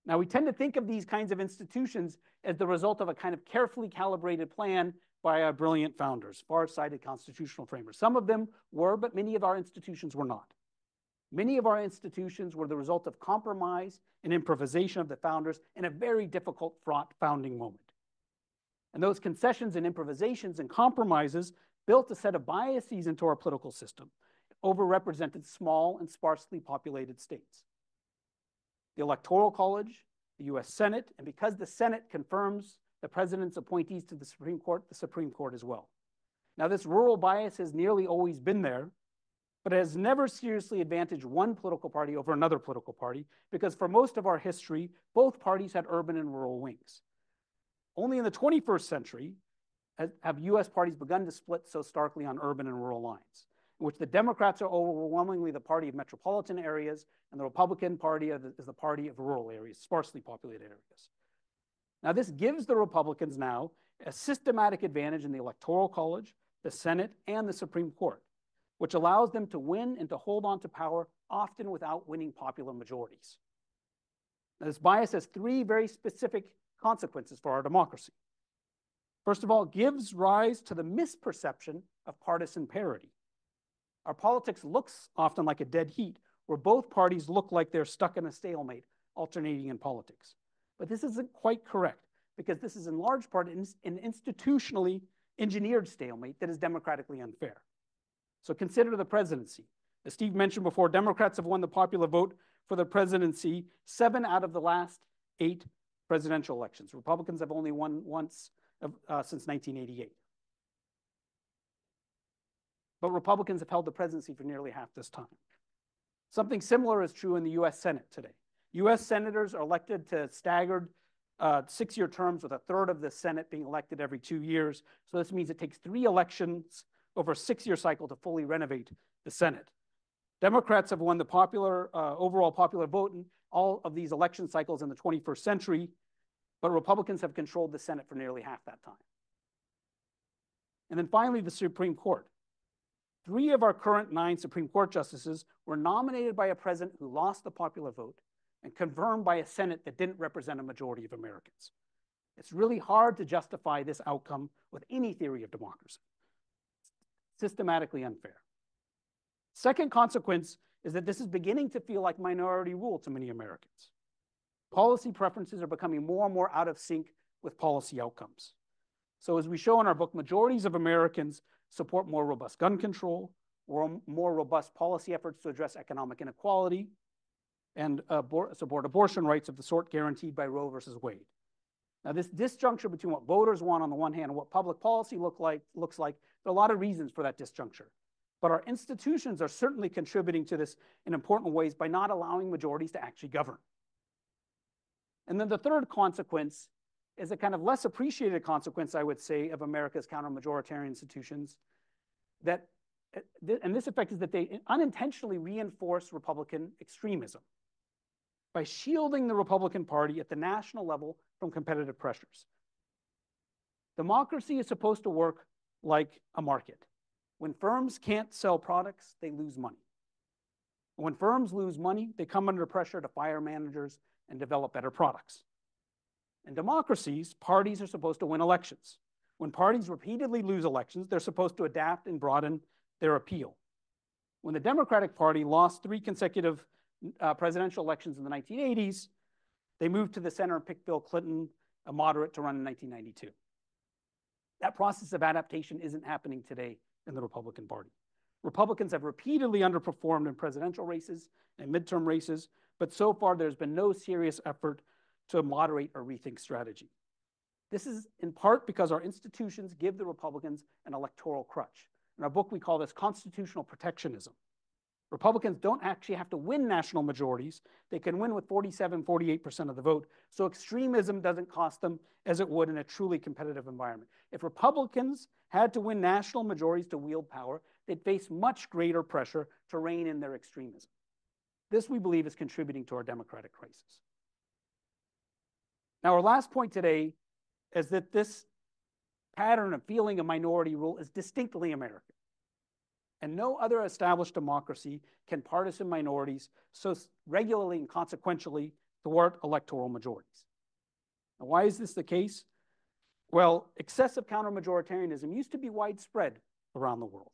Now, we tend to think of these kinds of institutions as the result of a kind of carefully calibrated plan by our brilliant founders, far-sighted constitutional framers. Some of them were, but many of our institutions were not. Many of our institutions were the result of compromise and improvisation of the founders in a very difficult, fraught founding moment. And those concessions and improvisations and compromises built a set of biases into our political system, overrepresented small and sparsely populated states. The Electoral College, the US Senate, and because the Senate confirms the president's appointees to the Supreme Court as well. Now, this rural bias has nearly always been there, but it has never seriously advantaged one political party over another political party, because for most of our history, both parties had urban and rural wings. Only in the 21st century have US parties begun to split so starkly on urban and rural lines, in which the Democrats are overwhelmingly the party of metropolitan areas, and the Republican Party is the party of rural areas, sparsely populated areas. Now, this gives the Republicans now a systematic advantage in the Electoral College, the Senate, and the Supreme Court, which allows them to win and to hold on to power, often without winning popular majorities. Now, this bias has three very specific consequences for our democracy. First of all, it gives rise to the misperception of partisan parity. Our politics looks often like a dead heat, where both parties look like they're stuck in a stalemate, alternating in politics. But this isn't quite correct, because this is in large part an institutionally engineered stalemate that is democratically unfair. So consider the presidency. As Steve mentioned before, Democrats have won the popular vote for the presidency 7 out of the last 8 presidential elections. Republicans have only won once since 1988. But Republicans have held the presidency for nearly half this time. Something similar is true in the US Senate today. US senators are elected to staggered 6-year terms, with a third of the Senate being elected every 2 years. So this means it takes 3 elections over a 6-year cycle to fully renovate the Senate. Democrats have won the overall popular vote in all of these election cycles in the 21st century, but Republicans have controlled the Senate for nearly half that time. And then finally, the Supreme Court. 3 of our current 9 Supreme Court justices were nominated by a president who lost the popular vote and confirmed by a Senate that didn't represent a majority of Americans. It's really hard to justify this outcome with any theory of democracy. It's systematically unfair. Second consequence is that this is beginning to feel like minority rule to many Americans. Policy preferences are becoming more and more out of sync with policy outcomes. So as we show in our book, majorities of Americans support more robust gun control, or more robust policy efforts to address economic inequality, and support abortion rights of the sort guaranteed by Roe versus Wade. Now, this disjuncture between what voters want on the one hand and what public policy looks like, there are a lot of reasons for that disjuncture. But our institutions are certainly contributing to this in important ways by not allowing majorities to actually govern. And then the third consequence is a kind of less appreciated consequence, I would say, of America's counter-majoritarian institutions, and this effect is that they unintentionally reinforce Republican extremism by shielding the Republican Party at the national level from competitive pressures. Democracy is supposed to work like a market. When firms can't sell products, they lose money. When firms lose money, they come under pressure to fire managers and develop better products. In democracies, parties are supposed to win elections. When parties repeatedly lose elections, they're supposed to adapt and broaden their appeal. When the Democratic Party lost 3 consecutive presidential elections in the 1980s, they moved to the center and picked Bill Clinton, a moderate, to run in 1992. That process of adaptation isn't happening today in the Republican Party. Republicans have repeatedly underperformed in presidential races and midterm races, but so far there's been no serious effort to moderate or rethink strategy. This is in part because our institutions give the Republicans an electoral crutch. In our book, we call this constitutional protectionism. Republicans don't actually have to win national majorities. They can win with 47, 48% of the vote. So extremism doesn't cost them as it would in a truly competitive environment. If Republicans had to win national majorities to wield power, they'd face much greater pressure to rein in their extremism. This, we believe, is contributing to our democratic crisis. Now, our last point today is that this pattern of feeling a minority rule is distinctly American. And no other established democracy can partisan minorities so regularly and consequentially thwart electoral majorities. Now, why is this the case? Well, excessive counter-majoritarianism used to be widespread around the world.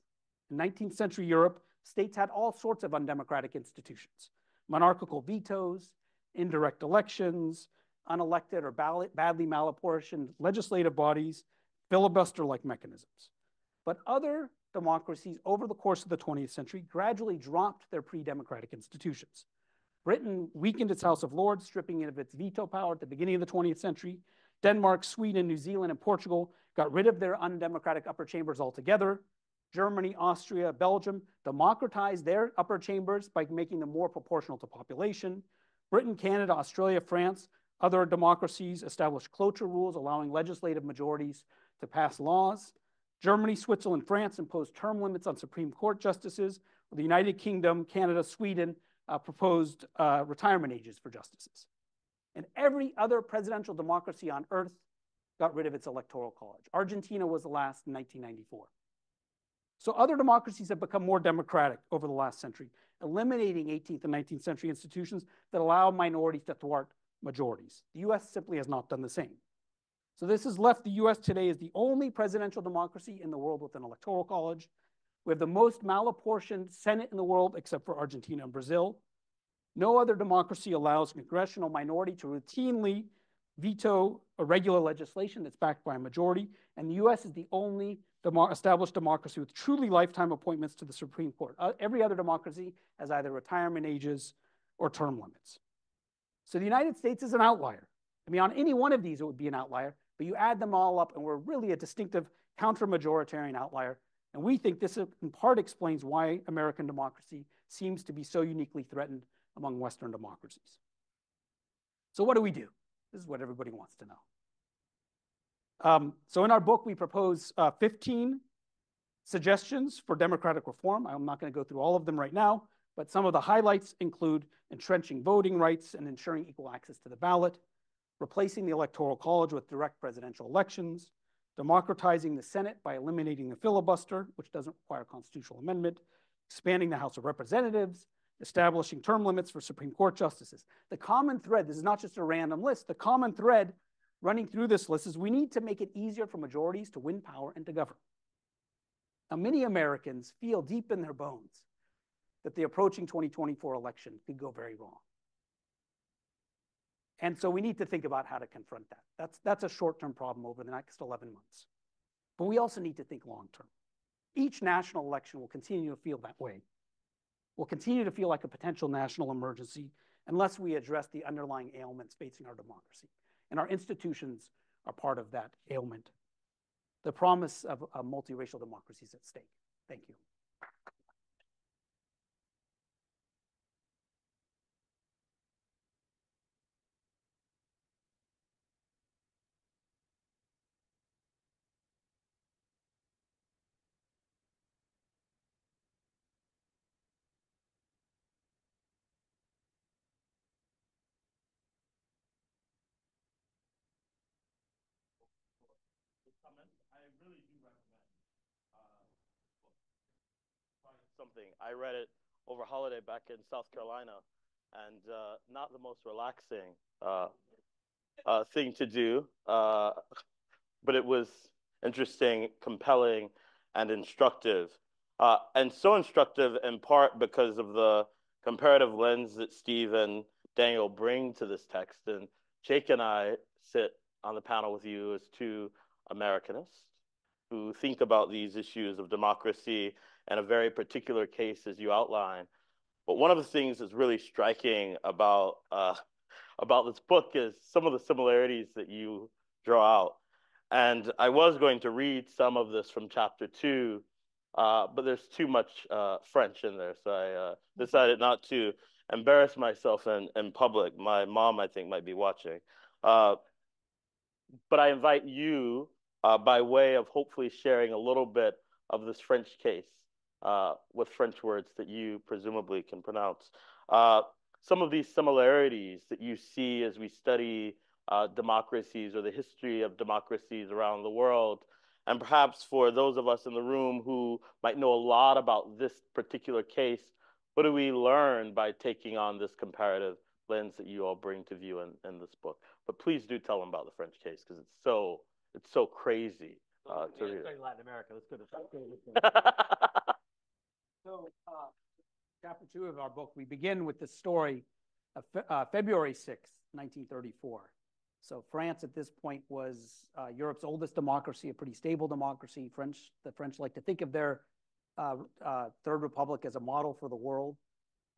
In 19th century Europe, states had all sorts of undemocratic institutions: monarchical vetoes, indirect elections, unelected or badly malapportioned legislative bodies, filibuster-like mechanisms. But other democracies over the course of the 20th century gradually dropped their pre-democratic institutions. Britain weakened its House of Lords, stripping it of its veto power at the beginning of the 20th century. Denmark, Sweden, New Zealand, and Portugal got rid of their undemocratic upper chambers altogether. Germany, Austria, Belgium democratized their upper chambers by making them more proportional to population. Britain, Canada, Australia, France, other democracies established cloture rules, allowing legislative majorities to pass laws. Germany, Switzerland, France imposed term limits on Supreme Court justices. The United Kingdom, Canada, Sweden proposed retirement ages for justices. And every other presidential democracy on earth got rid of its electoral college. Argentina was the last in 1994. So other democracies have become more democratic over the last century, eliminating 18th and 19th century institutions that allow minorities to thwart majorities. The US simply has not done the same. So this has left the US today as the only presidential democracy in the world with an electoral college. We have the most malapportioned Senate in the world, except for Argentina and Brazil. No other democracy allows a congressional minority to routinely veto irregular legislation that's backed by a majority. And the US is the only established democracy with truly lifetime appointments to the Supreme Court. Every other democracy has either retirement ages or term limits. So the United States is an outlier. I mean, on any one of these, it would be an outlier, but you add them all up and we're really a distinctive counter-majoritarian outlier. And we think this in part explains why American democracy seems to be so uniquely threatened among Western democracies. So what do we do? This is what everybody wants to know. So in our book, we propose 15 suggestions for democratic reform. I'm not going to go through all of them right now, but some of the highlights include entrenching voting rights and ensuring equal access to the ballot, replacing the Electoral College with direct presidential elections, democratizing the Senate by eliminating the filibuster, which doesn't require a constitutional amendment, expanding the House of Representatives, establishing term limits for Supreme Court justices. The common thread, this is not just a random list, the common thread running through this list is we need to make it easier for majorities to win power and to govern. Now, many Americans feel deep in their bones that the approaching 2024 election could go very wrong. And so we need to think about how to confront that. That's a short-term problem over the next 11 months. But we also need to think long-term. Each national election will continue to feel that way. Will continue to feel like a potential national emergency unless we address the underlying ailments facing our democracy. And our institutions are part of that ailment. The promise of a multiracial democracy is at stake. Thank you. I really do recommend something. I read it over holiday back in South Carolina, and not the most relaxing thing to do, but it was interesting, compelling, and instructive. And so instructive in part because of the comparative lens that Steve and Daniel bring to this text. And Jake and I sit on the panel with you as two Americanists who think about these issues of democracy and a very particular case as you outline. But one of the things that's really striking about this book is some of the similarities that you draw out. And I was going to read some of this from chapter 2, but there's too much French in there, so I decided not to embarrass myself in public. My mom, I think, might be watching. But I invite you, by way of hopefully sharing a little bit of this French case with French words that you presumably can pronounce. Some of these similarities that you see as we study democracies or the history of democracies around the world, and perhaps for those of us in the room who might know a lot about this particular case, what do we learn by taking on this comparative lens that you all bring to view in this book. But please do tell them about the French case because it's so crazy to read. Latin America. Let's go to So, chapter 2 of our book, we begin with the story of February 6th, 1934. So France at this point was Europe's oldest democracy, a pretty stable democracy. The French like to think of their Third Republic as a model for the world.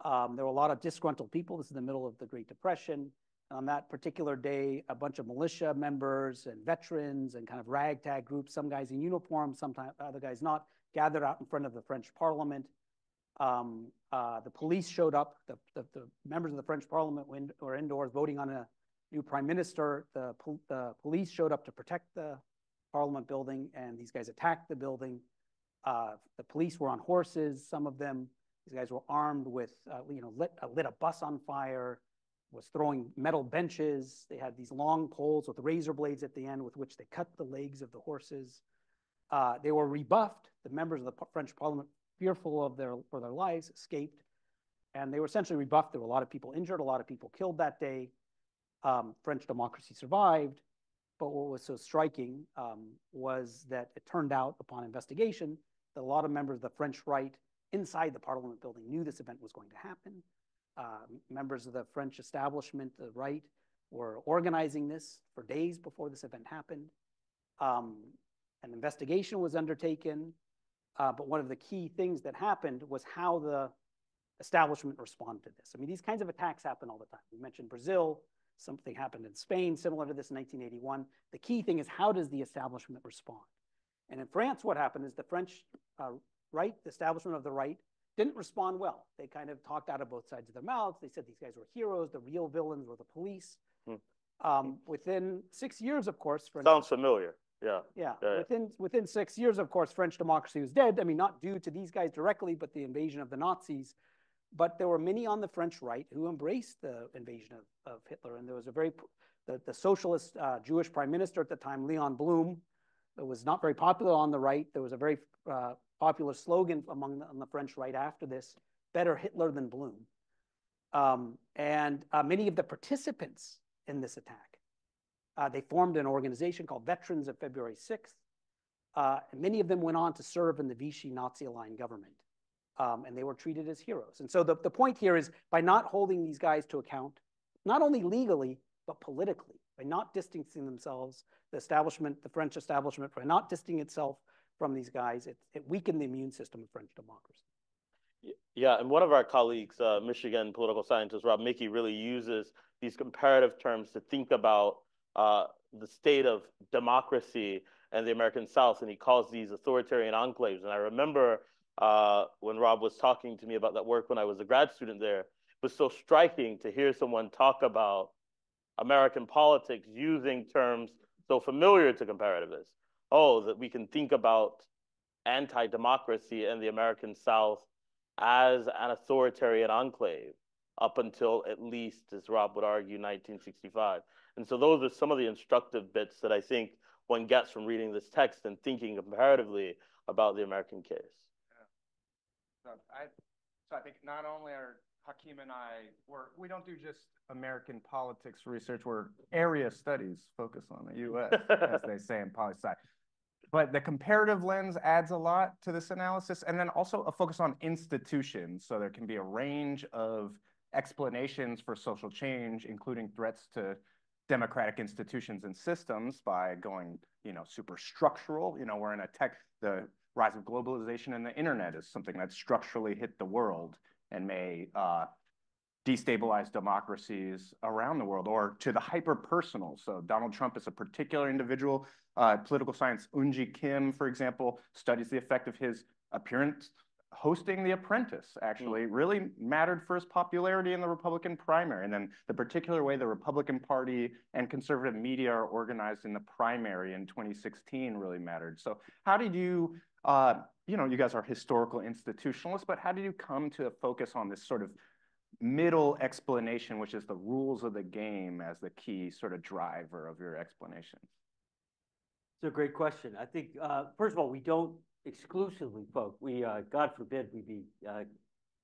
There were a lot of disgruntled people. This is the middle of the Great Depression. And on that particular day, a bunch of militia members and veterans and kind of ragtag groups, some guys in uniform, sometimes other guys not, gathered out in front of the French Parliament. The police showed up. The members of the French Parliament were indoors voting on a new prime minister. The police showed up to protect the Parliament building, and these guys attacked the building. The police were on horses, some of them. These guys were armed with, lit a bus on fire, was throwing metal benches. They had these long poles with razor blades at the end with which they cut the legs of the horses. They were rebuffed. The members of the French Parliament, fearful for their lives, escaped. And they were essentially rebuffed. There were a lot of people injured, a lot of people killed that day. French democracy survived. But what was so striking was that it turned out upon investigation that a lot of members of the French right inside the Parliament building knew this event was going to happen. Members of the French establishment, the right, were organizing this for days before this event happened. An investigation was undertaken, but one of the key things that happened was how the establishment responded to this. I mean, these kinds of attacks happen all the time. We mentioned Brazil. Something happened in Spain similar to this in 1981. The key thing is, how does the establishment respond? And in France, what happened is the French right, the establishment of the right, didn't respond well. They kind of talked out of both sides of their mouths. They said these guys were heroes. The real villains were the police. Within 6 years, of course. Sounds familiar. Yeah. Yeah. Within 6 years, of course, French democracy was dead. I mean, not due to these guys directly, but the invasion of the Nazis. But there were many on the French right who embraced the invasion of Hitler. And there was the socialist Jewish prime minister at the time, Leon Blum, that was not very popular on the right. There was a very popular slogan on the French right after this: better Hitler than Blum. Many of the participants in this attack, they formed an organization called Veterans of February 6th. And many of them went on to serve in the Vichy Nazi-aligned government. And they were treated as heroes. And so the point here is, by not holding these guys to account, not only legally, but politically, by not distancing themselves, the French establishment, by not distancing itself from these guys, it weakened the immune system of French democracy. Yeah, and one of our colleagues, Michigan political scientist Rob Mickey, really uses these comparative terms to think about the state of democracy in the American South, and he calls these authoritarian enclaves. And I remember when Rob was talking to me about that work when I was a grad student there, it was so striking to hear someone talk about American politics using terms so familiar to comparativists. Oh, that we can think about anti-democracy in the American South as an authoritarian enclave up until, at least, as Rob would argue, 1965. And so those are some of the instructive bits that I think one gets from reading this text and thinking comparatively about the American case. So I think not only are Hakeem and I, we don't do just American politics research, we're area studies focus on the US, as they say in poli-sci. But the comparative lens adds a lot to this analysis, and then also a focus on institutions. So there can be a range of explanations for social change, including threats to democratic institutions and systems by going, super structural. We're in the rise of globalization and the internet is something that structurally hit the world and may destabilize democracies around the world, or to the hyper-personal. So Donald Trump is a particular individual. Political science Unji Kim, for example, studies the effect of his appearance hosting The Apprentice, actually, really mattered for his popularity in the Republican primary. And then the particular way the Republican Party and conservative media are organized in the primary in 2016 really mattered. So how did you, you guys are historical institutionalists, but how did you come to focus on this sort of middle explanation, which is the rules of the game, as the key sort of driver of your explanation? It's a great question. I think, first of all, we don't exclusively focus. God forbid we be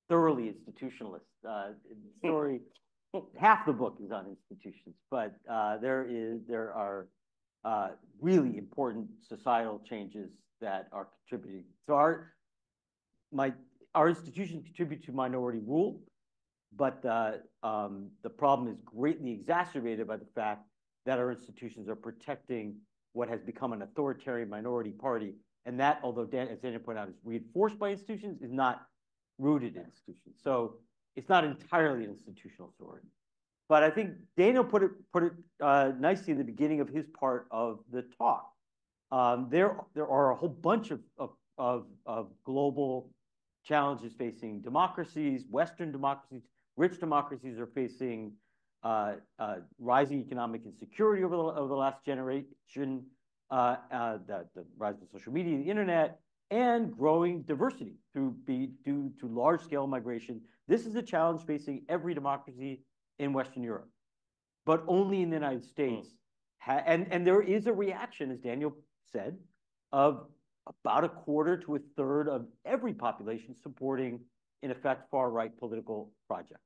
thoroughly institutionalist. The story half the book is on institutions, but there are really important societal changes that are contributing. So our institutions contribute to minority rule, but the problem is greatly exacerbated by the fact that our institutions are protecting what has become an authoritarian minority party. And that, although as Daniel pointed out, is reinforced by institutions, is not rooted in institutions. So it's not entirely an institutional story. But I think Daniel put it nicely in the beginning of his part of the talk. There are a whole bunch of global challenges facing democracies. Western democracies, rich democracies are facing rising economic insecurity over the last generation, the rise of social media, the internet, and growing diversity due to large-scale migration. This is a challenge facing every democracy in Western Europe, but only in the United States. And there is a reaction, as Daniel said, of about a quarter to a third of every population supporting, in effect, far-right political projects.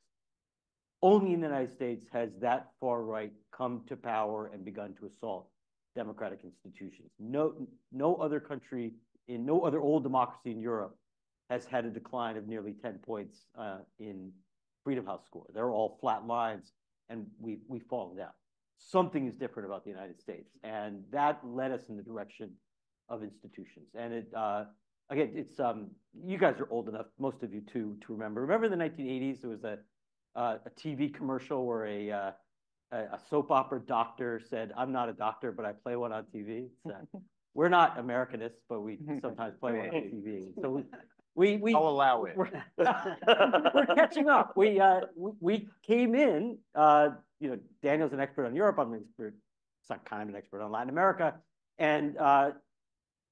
Only in the United States has that far right come to power and begun to assault democratic institutions. No other country in no other old democracy in Europe has had a decline of nearly 10 points in Freedom House score. They're all flat lines, and we've fallen down. Something is different about the United States, and that led us in the direction of institutions. And again, it's you guys are old enough, most of you, to remember. Remember in the 1980s, there was a TV commercial where a soap opera doctor said, "I'm not a doctor, but I play one on TV." We're not Americanists, but we sometimes play one on TV. So I'll allow it. We're catching up. We came in. Daniel's an expert on Europe. I'm an expert. It's not kind of an expert on Latin America, and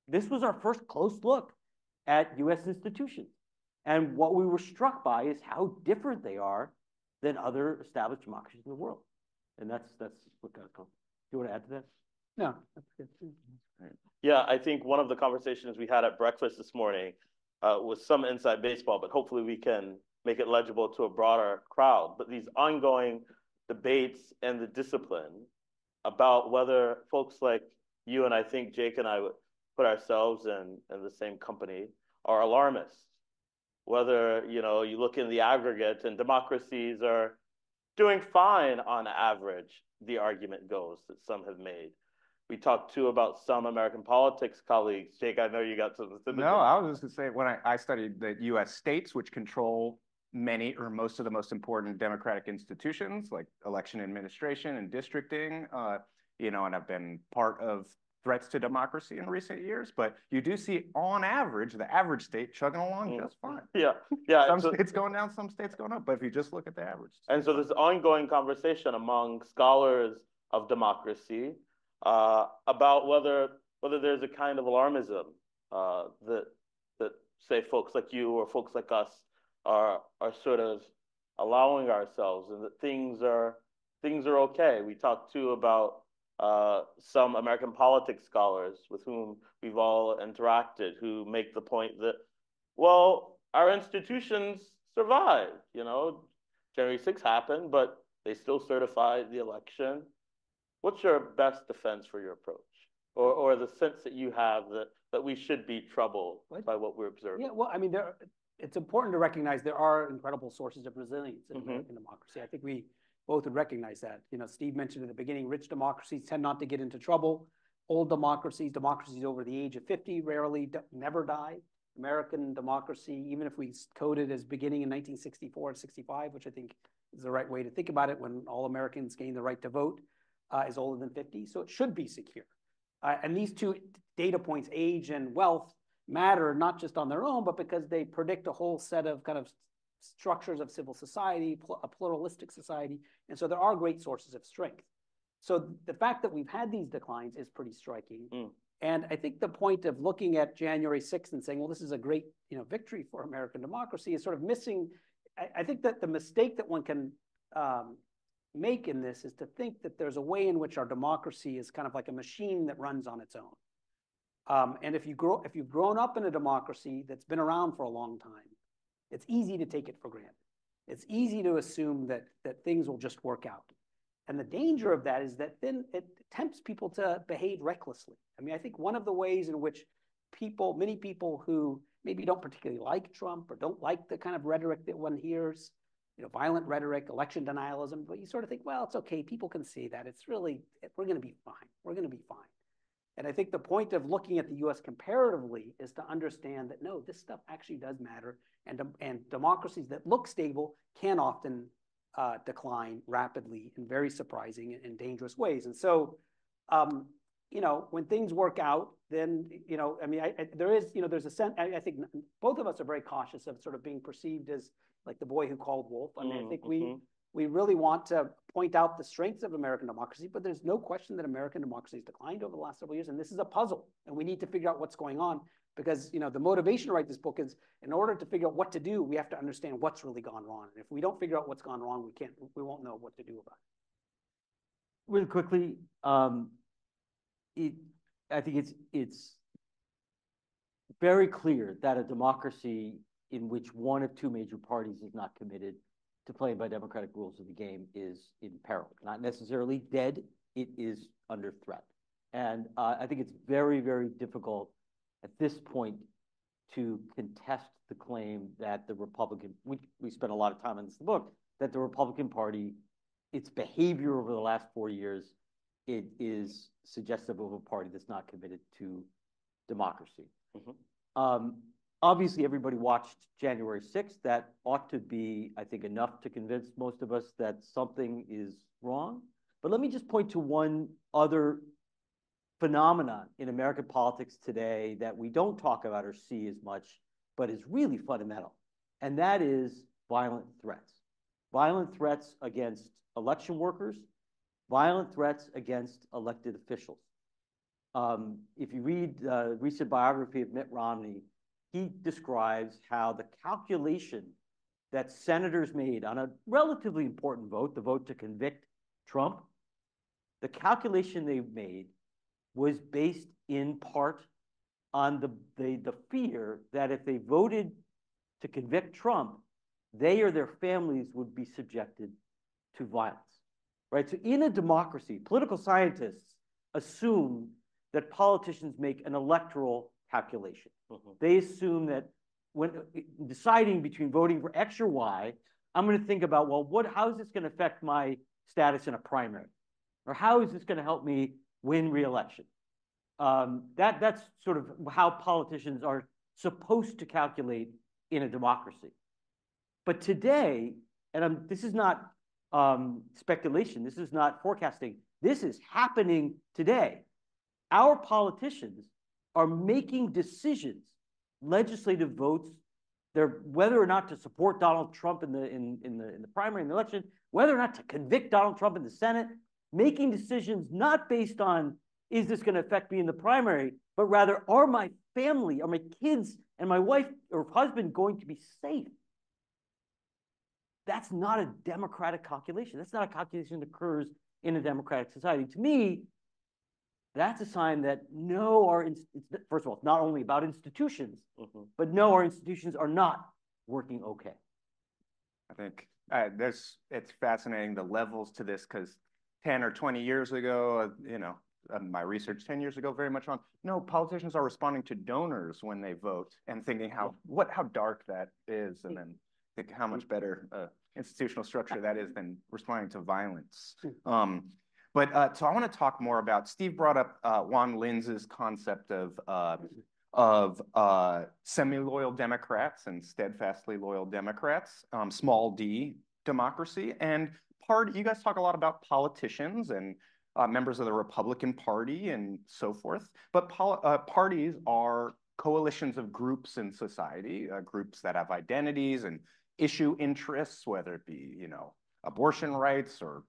this was our first close look at U.S. institutions. And what we were struck by is how different they are than other established democracies in the world. And that's what got us going. Do you want to add to that? No, that's good. Yeah, I think one of the conversations we had at breakfast this morning was some inside baseball, but hopefully we can make it legible to a broader crowd. But these ongoing debates and the discipline about whether folks like you and I think Jake and I would put ourselves in the same company are alarmists. Whether, you look in the aggregate and democracies are doing fine on average, the argument goes that some have made. We talked too about some American politics colleagues. Jake, I know you got some specific. No, I was just going to say, when I studied the U.S. states, which control many or most of the most important democratic institutions, like election administration and districting, and I've been part of threats to democracy in recent years, but you do see, on average, the average state chugging along just fine. Yeah. Some states going down, some states going up, but if you just look at the average. And so this ongoing conversation among scholars of democracy about whether there's a kind of alarmism that say folks like you or folks like us are sort of allowing ourselves, and that things are okay. We talked too about some American politics scholars with whom we've all interacted who make the point that, well, our institutions survived. January 6th happened, but they still certified the election. What's your best defense for your approach, or the sense that you have that we should be troubled by what we're observing? Yeah, well, I mean, it's important to recognize there are incredible sources of resilience in American democracy. I think we both would recognize that. Steve mentioned in the beginning, rich democracies tend not to get into trouble. Old democracies over the age of 50, never die. American democracy, even if we code it as beginning in 1964 and 65, which I think is the right way to think about it, when all Americans gain the right to vote, is older than 50. So it should be secure. And these two data points, age and wealth, matter not just on their own, but because they predict a whole set of kind of structures of civil society, a pluralistic society. And so there are great sources of strength. So the fact that we've had these declines is pretty striking. And I think the point of looking at January 6th and saying, well, this is a great victory for American democracy is sort of missing. I think that the mistake that one can make in this is to think that there's a way in which our democracy is kind of like a machine that runs on its own. And if you've grown up in a democracy that's been around for a long time, it's easy to take it for granted. It's easy to assume that things will just work out. And the danger of that is that then it tempts people to behave recklessly. I mean, I think one of the ways in which many people who maybe don't particularly like Trump or don't like the kind of rhetoric that one hears, violent rhetoric, election denialism, but you sort of think, well, it's okay. People can see that. We're going to be fine. We're going to be fine. And I think the point of looking at the US comparatively is to understand that, no, this stuff actually does matter. And democracies that look stable can often decline rapidly in very surprising and dangerous ways. And so, when things work out, then, I mean, there's a sense, I think both of us are very cautious of sort of being perceived as like the boy who called wolf. I mean, I think we really want to point out the strengths of American democracy, but there's no question that American democracy has declined over the last several years. And this is a puzzle, and we need to figure out what's going on, because, the motivation to write this book is in order to figure out what to do, we have to understand what's really gone wrong. And if we don't figure out what's gone wrong, we won't know what to do about it. Really quickly, I think it's very clear that a democracy in which one of two major parties is not committed to playing by democratic rules of the game is in peril. Not necessarily dead, it is under threat. And I think it's very, very difficult at this point to contest the claim that the Republican, we spent a lot of time in this book, that the Republican Party, its behavior over the last 4 years, it is suggestive of a party that's not committed to democracy. Obviously, everybody watched January 6th. That ought to be, I think, enough to convince most of us that something is wrong. But let me just point to one other phenomenon in American politics today that we don't talk about or see as much, but is really fundamental. And that is violent threats. Violent threats against election workers, violent threats against elected officials. If you read the recent biography of Mitt Romney, he describes how the calculation that senators made on a relatively important vote, the vote to convict Trump, the calculation they made was based in part on the fear that if they voted to convict Trump, they or their families would be subjected to violence, right? So in a democracy, political scientists assume that politicians make an electoral calculation. They assume that when deciding between voting for X or Y, I'm going to think about, well, how is this going to affect my status in a primary? Or how is this going to help me win re-election? That's sort of how politicians are supposed to calculate in a democracy. But today, and this is not speculation, this is not forecasting, this is happening today. Our politicians are making decisions, legislative votes, whether or not to support Donald Trump in the primary in the election, whether or not to convict Donald Trump in the Senate, making decisions not based on, is this going to affect me in the primary, but rather, are my family, are my kids and my wife or husband going to be safe? That's not a democratic calculation. That's not a calculation that occurs in a democratic society. To me, that's a sign that first of all, it's not only about institutions, but our institutions are not working okay. I think it's fascinating, the levels to this, because 10 or 20 years ago, my research 10 years ago, very much on, no, politicians are responding to donors when they vote and thinking how dark that is, and then think how much better institutional structure that is than responding to violence. So I want to talk more about, Steve brought up Juan Linz's concept of semi-loyal Democrats and steadfastly loyal Democrats, small d democracy. And you guys talk a lot about politicians and members of the Republican Party and so forth, but parties are coalitions of groups in society, groups that have identities and issue interests, whether it be, abortion rights or,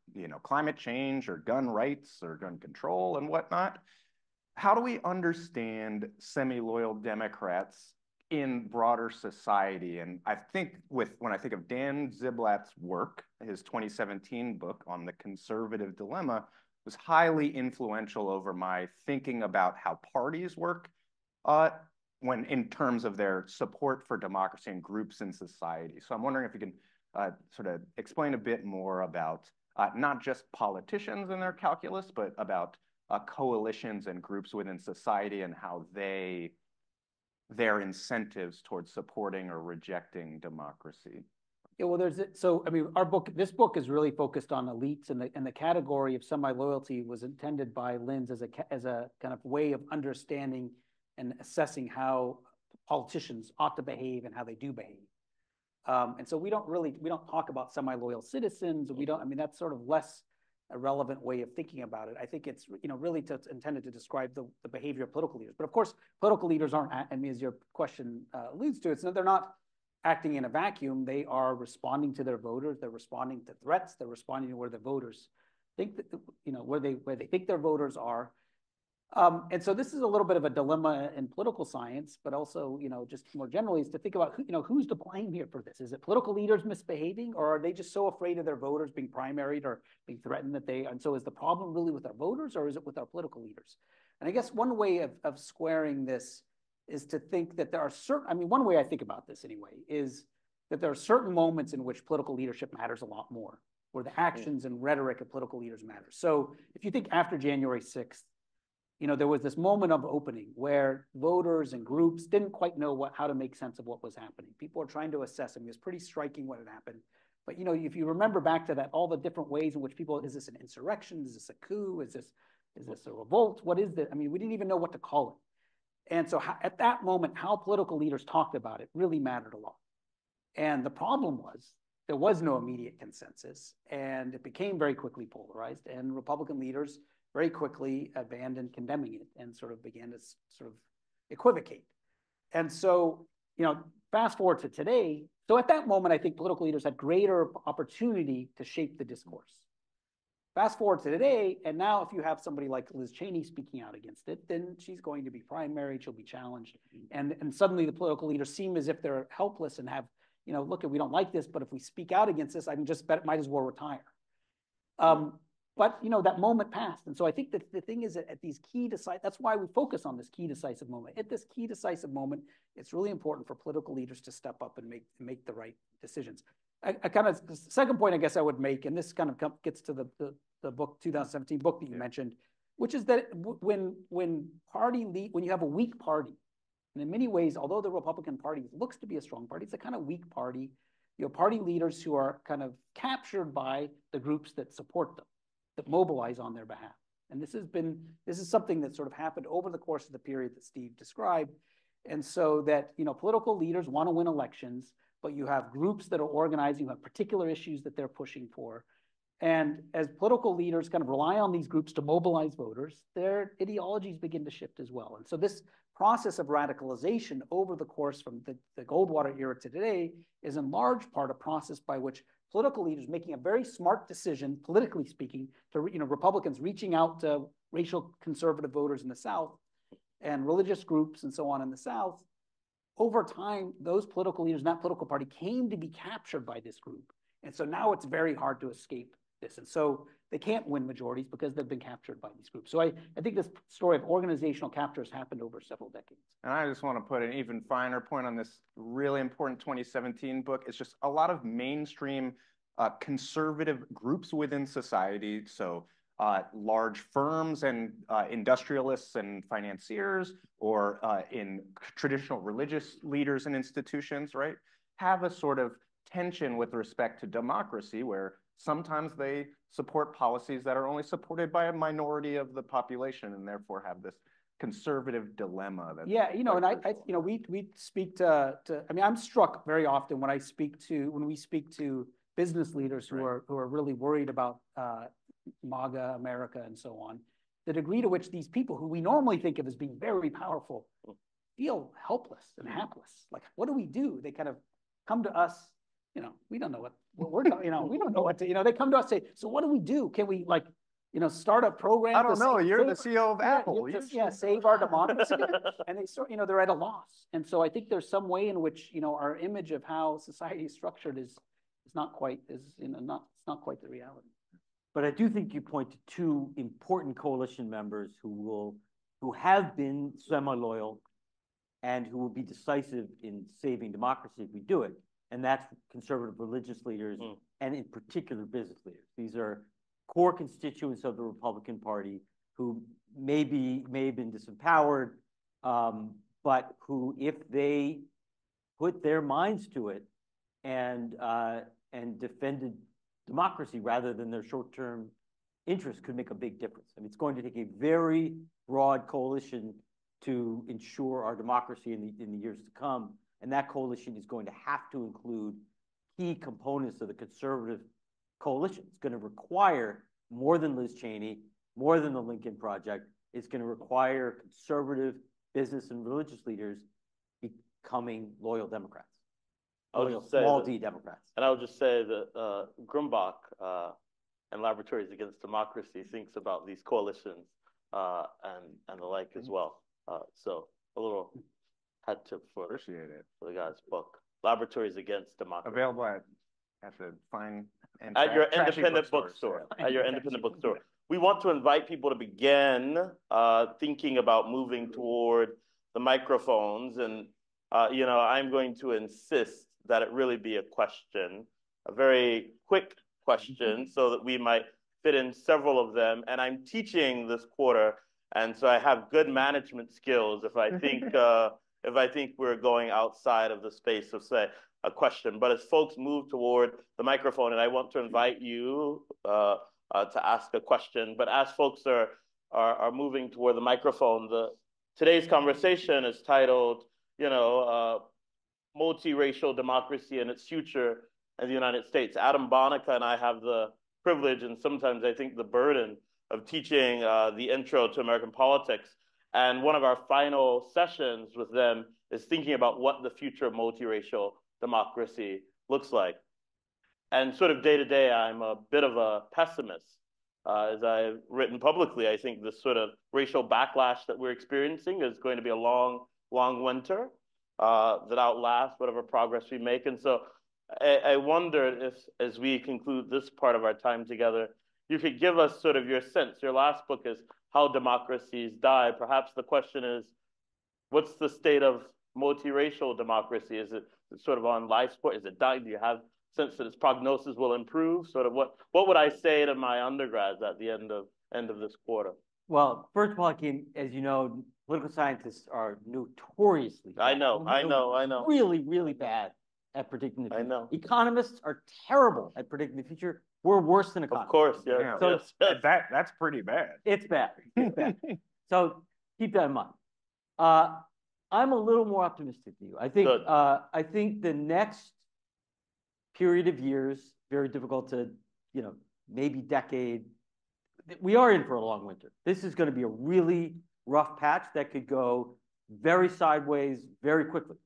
climate change or gun rights or gun control and whatnot. How do we understand semi-loyal Democrats in broader society? And I think when I think of Dan Ziblatt's work, his 2017 book on the conservative dilemma was highly influential over my thinking about how parties work when in terms of their support for democracy and groups in society. So I'm wondering if you can sort of explain a bit more about not just politicians and their calculus, but about coalitions and groups within society and how their incentives towards supporting or rejecting democracy. Yeah, well, so I mean, this book is really focused on elites, and the category of semi-loyalty was intended by Linz as a kind of way of understanding and assessing how politicians ought to behave and how they do behave. And so we don't talk about semi-loyal citizens. I mean, that's sort of less a relevant way of thinking about it. I think it's, really intended to describe the behavior of political leaders. But of course, political leaders aren't, I mean, as your question alludes to, they're not acting in a vacuum. They are responding to their voters. They're responding to threats. They're responding to where the voters think that, where they think their voters are. And so this is a little bit of a dilemma in political science, but also, just more generally, is to think about, who's to blame here for this? Is it political leaders misbehaving, or are they just so afraid of their voters being primaried or being threatened and so is the problem really with our voters, or is it with our political leaders? And I guess one way of squaring this is to think that there are one way I think about this anyway, is that there are certain moments in which political leadership matters a lot more, where the actions and rhetoric of political leaders matter. So if you think after January 6th, there was this moment of opening where voters and groups didn't quite know how to make sense of what was happening. People were trying to assess it. It was pretty striking what had happened. But, if you remember back to that, all the different ways in which is this an insurrection? Is this a coup? Is this a revolt? What is this? I mean, we didn't even know what to call it. And so at that moment, how political leaders talked about it really mattered a lot. And the problem was there was no immediate consensus, and it became very quickly polarized, and Republican leaders very quickly abandoned condemning it and sort of began to sort of equivocate. And so, fast forward to today. So at that moment, I think political leaders had greater opportunity to shape the discourse. Fast forward to today, and now if you have somebody like Liz Cheney speaking out against it, then she's going to be primaried, she'll be challenged. And suddenly the political leaders seem as if they're helpless and have, look, we don't like this, but if we speak out against this, might as well retire. But that moment passed. And so I think that the thing is that at these that's why we focus on this key decisive moment. At this key decisive moment, it's really important for political leaders to step up and make the right decisions. The second point I guess I would make, and this kind of gets to the book, 2017 book that you mentioned, which is that when you have a weak party, and in many ways, although the Republican Party looks to be a strong party, it's a kind of weak party. You have party leaders who are kind of captured by the groups that support them, that mobilize on their behalf. And this is something that sort of happened over the course of the period that Steve described. And so that, political leaders want to win elections, but you have groups that are organizing, you have particular issues that they're pushing for. And as political leaders kind of rely on these groups to mobilize voters, their ideologies begin to shift as well. And so this process of radicalization over the course from the Goldwater era to today is in large part a process by which political leaders making a very smart decision, politically speaking, to Republicans reaching out to racial conservative voters in the South and religious groups and so on in the South. Over time, those political leaders in that political party came to be captured by this group. And so now it's very hard to escape this. And so they can't win majorities because they've been captured by these groups. So I think this story of organizational capture has happened over several decades. And I just want to put an even finer point on this really important 2017 book. It's just a lot of mainstream conservative groups within society. So large firms and industrialists and financiers, or in traditional religious leaders and institutions, right, have a sort of tension with respect to democracy, where sometimes they support policies that are only supported by a minority of the population, and therefore have this conservative dilemma. We speak to. I mean, I'm struck very often when we speak to business leaders who are really worried about MAGA America and so on, the degree to which these people who we normally think of as being very powerful feel helpless and hapless. Like, what do we do? They kind of come to us. We don't know what we're. We don't know what to. They come to us and say, so what do we do? Can we start a program? I don't know. You're the CEO of Apple. Save our democracy. And they're at a loss. And so I think there's some way in which our image of how society is structured is not quite the reality. But I do think you point to two important coalition members who have been semi-loyal and who will be decisive in saving democracy if we do it. and that's conservative religious leaders, and in particular business leaders. These are core constituents of the Republican Party who may have been disempowered, but who, if they put their minds to it and defended democracy rather than their short-term interests, could make a big difference. I mean, it's going to take a very broad coalition to ensure our democracy in the years to come, and that coalition is going to have to include key components of the conservative coalition. It's going to require more than Liz Cheney, more than the Lincoln Project. It's going to require conservative business and religious leaders becoming loyal Democrats. Small D Democrats. And I would just say that Grumbach and Laboratories Against Democracy thinks about these coalitions and the like as well. So a little head tip for the guy's book, Laboratories Against Democracy. Available at the fine and at your trashy independent bookstore. At your independent bookstore. We want to invite people to begin thinking about moving toward the microphones, and you know, I'm going to insist that it really be a question, a very quick question, so that we might fit in several of them. And I'm teaching this quarter, and so I have good management skills if I think we're going outside of the space of, say, a question. But as folks move toward the microphone, and I want to invite you to ask a question, but as folks are moving toward the microphone, today's conversation is titled, you know, Multiracial Democracy and Its Future in the United States. Adam Bonica and I have the privilege, and sometimes I think the burden, of teaching the intro to American politics. And one of our final sessions with them is thinking about what the future of multiracial democracy looks like. And sort of day to day, I'm a bit of a pessimist. As I've written publicly, I think this sort of racial backlash that we're experiencing is going to be a long, long winter that outlasts whatever progress we make. And so I wondered if, as we conclude this part of our time together, you could give us sort of your sense. Your last book is How Democracies Die. Perhaps the question is, what's the state of multiracial democracy? Is it sort of on life support? Is it dying? Do you have a sense that its prognosis will improve? Sort of what would I say to my undergrads at the end of this quarter? Well, first of all, Hakeem, as you know, political scientists are notoriously bad. I know. Really, really bad at predicting the future. I know. Economists are terrible at predicting the future. We're worse than economists. Of course, yeah. Yeah. So yes. That's pretty bad. It's bad. It's bad. So keep that in mind. I'm a little more optimistic than you. I think the next period of years, very difficult to, maybe decade, we are in for a long winter. This is going to be a really rough patch that could go very sideways very quickly.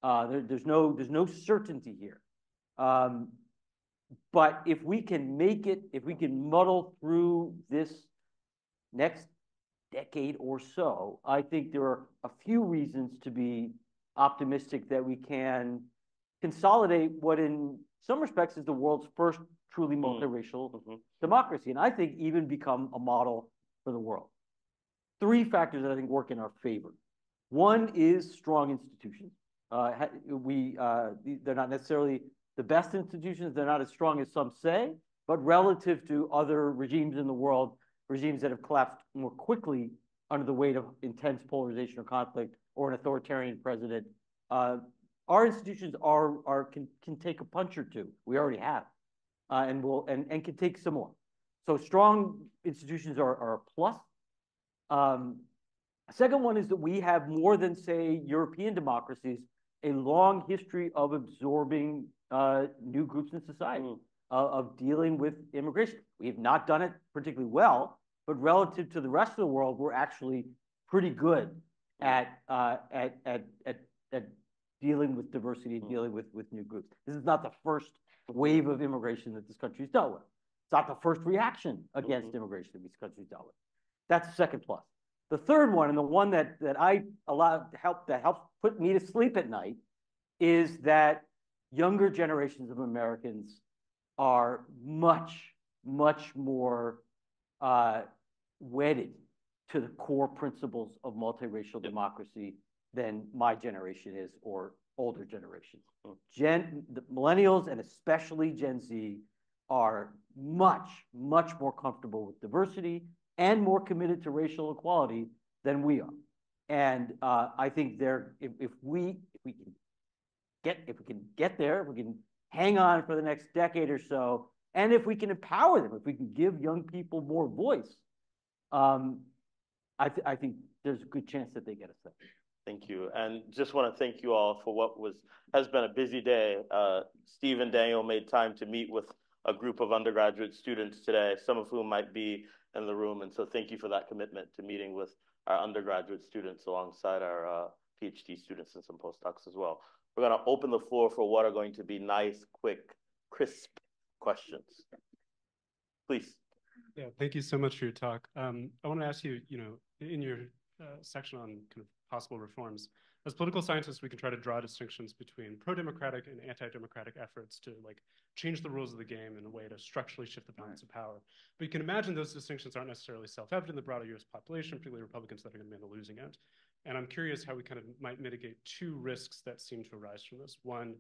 There's no certainty here. But if we can make it, if we can muddle through this next decade or so, I think there are a few reasons to be optimistic that we can consolidate what in some respects is the world's first truly multiracial democracy, and I think even become a model for the world. Three factors that I think work in our favor. One is strong institutions. They're not necessarily the best institutions. They're not as strong as some say, but relative to other regimes in the world, regimes that have collapsed more quickly under the weight of intense polarization or conflict or an authoritarian president, our institutions can take a punch or two. We already have, and can take some more. So strong institutions are a plus. Second one is that we have more than, say, European democracies, a long history of absorbing new groups in society, of dealing with immigration. We have not done it particularly well, but relative to the rest of the world, we're actually pretty good at dealing with diversity, dealing with new groups. This is not the first wave of immigration that this country's dealt with. It's not the first reaction against immigration that this country's dealt with. That's the second plus. The third one, and the one that helps put me to sleep at night, is that younger generations of Americans are much, much more wedded to the core principles of multiracial democracy than my generation is, or older generations. The millennials and especially Gen Z are much, much more comfortable with diversity and more committed to racial equality than we are. And I think if we can get there, if we can hang on for the next decade or so, and if we can empower them, if we can give young people more voice, I think there's a good chance that they get us there. Thank you. And just want to thank you all for what has been a busy day. Steve and Daniel made time to meet with a group of undergraduate students today, some of whom might be in the room. And so thank you for that commitment to meeting with our undergraduate students alongside our PhD students and some postdocs as well. We're going to open the floor for what are going to be nice, quick, crisp questions. Please. Yeah, thank you so much for your talk. I want to ask you, in your section on kind of possible reforms, as political scientists, we can try to draw distinctions between pro-democratic and anti-democratic efforts to change the rules of the game in a way to structurally shift the balance of power. But you can imagine those distinctions aren't necessarily self-evident in the broader US population, particularly Republicans that are going to be on the losing end. And I'm curious how we kind of might mitigate two risks that seem to arise from this. One,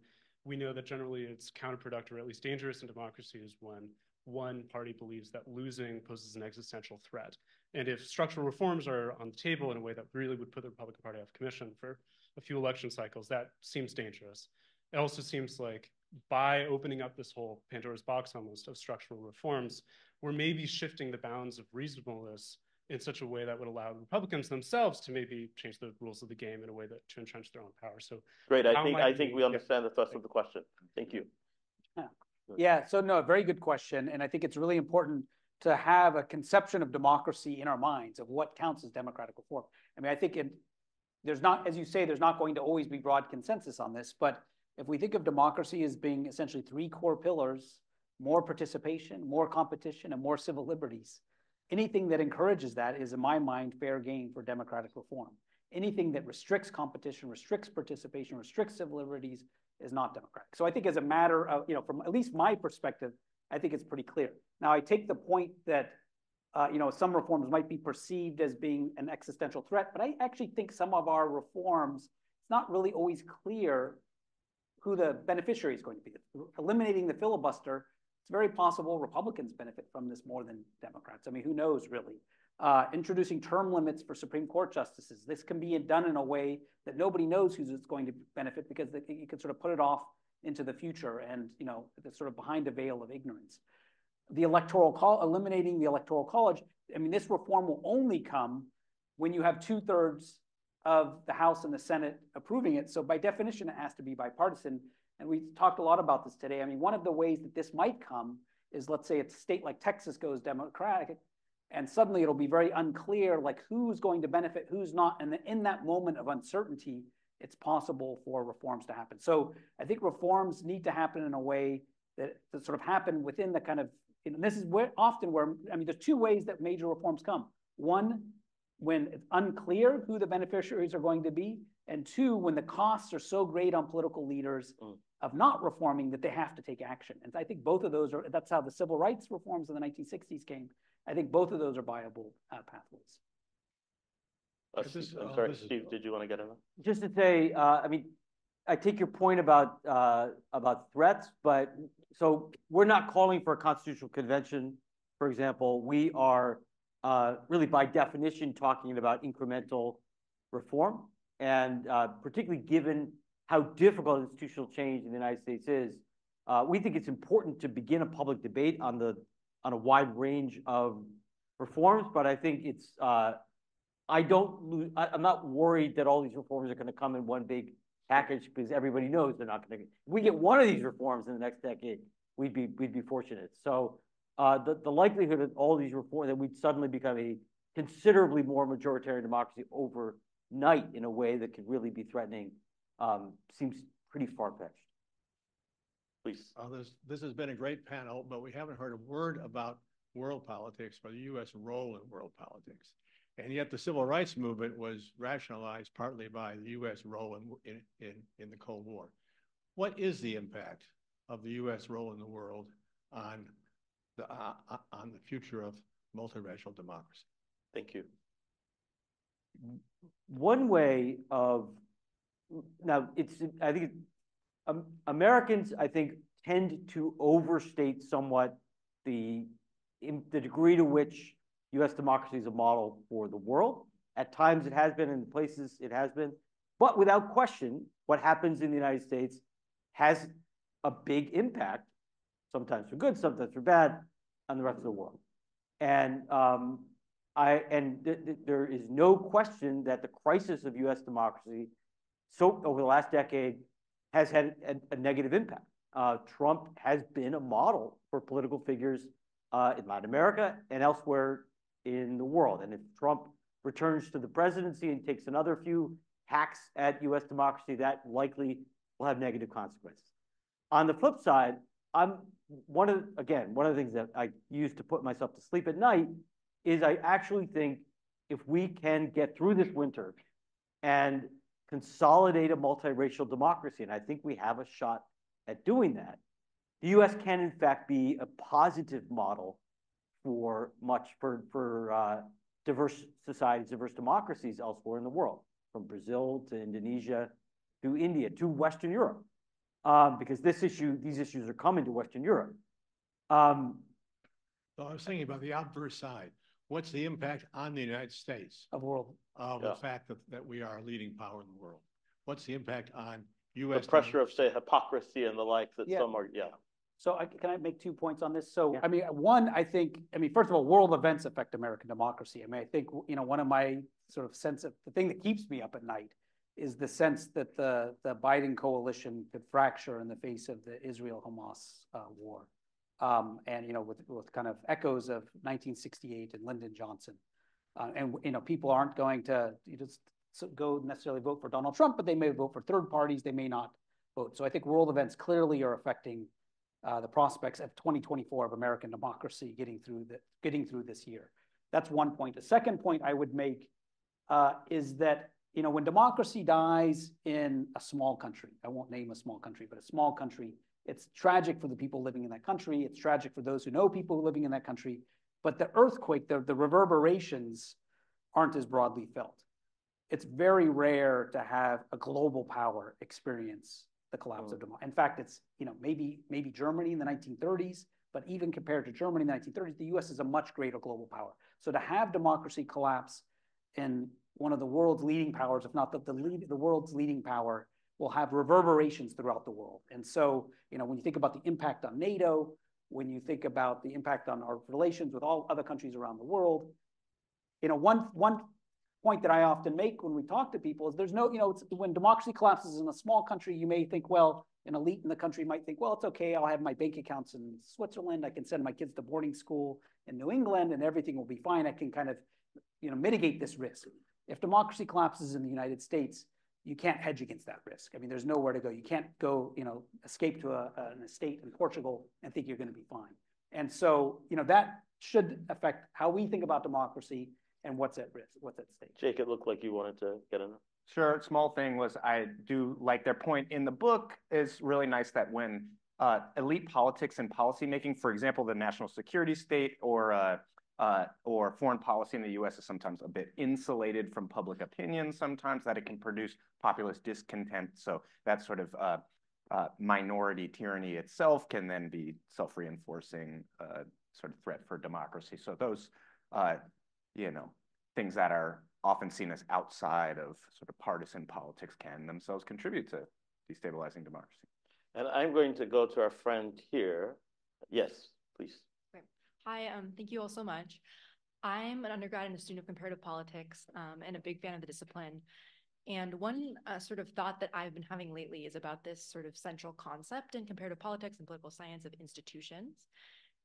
we know that generally it's counterproductive or at least dangerous in democracy is when one party believes that losing poses an existential threat. And if structural reforms are on the table in a way that really would put the Republican Party out of commission for a few election cycles, that seems dangerous. It also seems like by opening up this whole Pandora's box almost of structural reforms, we're maybe shifting the bounds of reasonableness in such a way that would allow Republicans themselves to maybe change the rules of the game in a way that to entrench their own power. So great. I think we understand the thrust of the question. Thank you. Yeah, so no, very good question. And I think it's really important to have a conception of democracy in our minds of what counts as democratic reform. I mean, I think there's not, as you say, there's not going to always be broad consensus on this, but if we think of democracy as being essentially three core pillars, more participation, more competition, and more civil liberties, anything that encourages that is, in my mind, fair game for democratic reform. Anything that restricts competition, restricts participation, restricts civil liberties is not democratic. So I think as a matter of, from at least my perspective, I think it's pretty clear. Now, I take the point that, some reforms might be perceived as being an existential threat, but I actually think some of our reforms, it's not really always clear who the beneficiary is going to be. Eliminating the filibuster, it's very possible Republicans benefit from this more than Democrats. I mean, who knows, really? Introducing term limits for Supreme Court justices. This can be done in a way that nobody knows who's it's going to benefit because you can sort of put it off into the future and, it's sort of behind a veil of ignorance. The eliminating the electoral college, I mean, this reform will only come when you have 2/3 of the House and the Senate approving it. So by definition, it has to be bipartisan. And we talked a lot about this today. I mean, one of the ways that this might come is, let's say a state like Texas goes Democratic, and suddenly it'll be very unclear, like who's going to benefit, who's not. And in that moment of uncertainty, it's possible for reforms to happen. So I think reforms need to happen in a way that sort of happen within the kind of, and this is often where, I mean, there's two ways that major reforms come. One, when it's unclear who the beneficiaries are going to be. And two, when the costs are so great on political leaders of not reforming that they have to take action. And I think both of those that's how the civil rights reforms in the 1960s came. I think both of those are viable pathways. I'm sorry, Steve, did you want to get in? Just to say, I mean, I take your point about threats, but so we're not calling for a constitutional convention, for example. We are really by definition talking about incremental reform, and particularly given how difficult institutional change in the United States is, we think it's important to begin a public debate on a wide range of reforms. But I think it's I'm not worried that all these reforms are going to come in one big package, because everybody knows they're not going to. If we get one of these reforms in the next decade, we'd be fortunate. So the likelihood of all these reforms, that we'd suddenly become a considerably more majoritarian democracy overnight in a way that could really be threatening, seems pretty far-fetched. Please. This has been a great panel, but we haven't heard a word about world politics or the U.S. role in world politics. And yet the civil rights movement was rationalized partly by the U.S. role in the Cold War. What is the impact of the U.S. role in the world on the future of multiracial democracy? Thank you. One way of now I think Americans, I think, tend to overstate somewhat the degree to which U.S. democracy is a model for the world. At times it has been, in places it has been, but without question, what happens in the United States has a big impact, sometimes for good, sometimes for bad, on the rest of the world. And there is no question that the crisis of U.S. democracy, so over the last decade, has had a negative impact. Trump has been a model for political figures in Latin America and elsewhere in the world. And if Trump returns to the presidency and takes another few hacks at U.S. democracy, that likely will have negative consequences. On the flip side, one of the things that I use to put myself to sleep at night is I actually think if we can get through this winter and consolidate a multiracial democracy, and I think we have a shot at doing that, the U.S. can in fact be a positive model for diverse societies, diverse democracies elsewhere in the world, from Brazil to Indonesia to India to Western Europe, because these issues are coming to Western Europe. So I was thinking about the obverse side. What's the impact on the United States of the fact that we are a leading power in the world? What's the impact on U.S. The pressure of, say, hypocrisy and the like that some are, So can I make 2 points on this? So, I mean, one, first of all, world events affect American democracy. I mean, I think, one of my sort of sense of the thing that keeps me up at night is the sense that the Biden coalition could fracture in the face of the Israel-Hamas war. And, with kind of echoes of 1968 and Lyndon Johnson. And, people aren't going to just go necessarily vote for Donald Trump, but they may vote for third parties. They may not vote. So I think world events clearly are affecting the prospects of 2024 of American democracy getting through this year. That's one point. The second point I would make is that, when democracy dies in a small country, I won't name a small country, but a small country, it's tragic for the people living in that country. It's tragic for those who know people living in that country. But the earthquake, the reverberations aren't as broadly felt. It's very rare to have a global power experience the collapse of democracy. In fact, it's, maybe Germany in the 1930s, but even compared to Germany in the 1930s, the US is a much greater global power. So to have democracy collapse in one of the world's leading powers, if not the world's leading power, will have reverberations throughout the world. And so, when you think about the impact on NATO, when you think about the impact on our relations with all other countries around the world, one point that I often make when we talk to people is there's no, when democracy collapses in a small country, you may think, well, an elite in the country might think, well, it's okay, I'll have my bank accounts in Switzerland, I can send my kids to boarding school in New England, and everything will be fine. I can kind of, mitigate this risk. If democracy collapses in the United States, you can't hedge against that risk. I mean, there's nowhere to go. You can't go, escape to an estate in Portugal and think you're going to be fine. And so, that should affect how we think about democracy and what's at risk, what's at stake. Jake, it looked like you wanted to get in. Sure. Small thing was I do like their point in the book is really nice that when elite politics and policymaking, for example, the national security state or foreign policy in the U.S. is sometimes a bit insulated from public opinion sometimes, that it can produce populist discontent. So that sort of minority tyranny itself can then be self-reinforcing sort of threat for democracy. So those, things that are often seen as outside of sort of partisan politics can themselves contribute to destabilizing democracy. And I'm going to go to our friend here. Yes, please. Hi, thank you all so much. I'm an undergrad and a student of comparative politics and a big fan of the discipline. And one sort of thought that I've been having lately is about this sort of central concept in comparative politics and political science of institutions.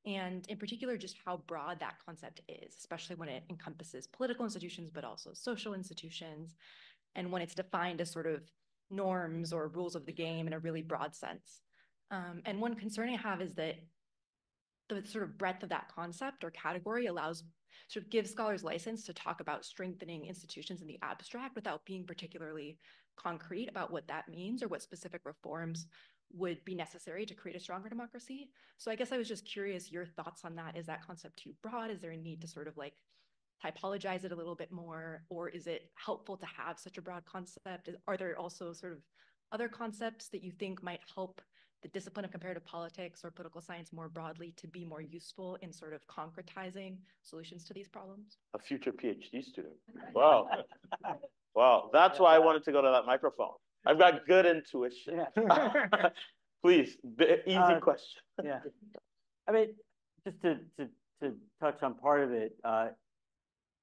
And in particular, just how broad that concept is, especially when it encompasses political institutions, but also social institutions, and when it's defined as sort of norms or rules of the game in a really broad sense. And one concern I have is that the sort of breadth of that concept or category sort of gives scholars license to talk about strengthening institutions in the abstract without being particularly concrete about what that means or what specific reforms would be necessary to create a stronger democracy. So I guess I was just curious your thoughts on that. Is that concept too broad? Is there a need to sort of like typologize it a little bit more, or is it helpful to have such a broad concept? Are there also sort of other concepts that you think might help the discipline of comparative politics or political science more broadly to be more useful in sort of concretizing solutions to these problems? A future PhD student. Wow. Wow. That's why I wanted to go to that microphone. I've got good intuition. Yeah. Please, easy question. Yeah. I mean, just to touch on part of it,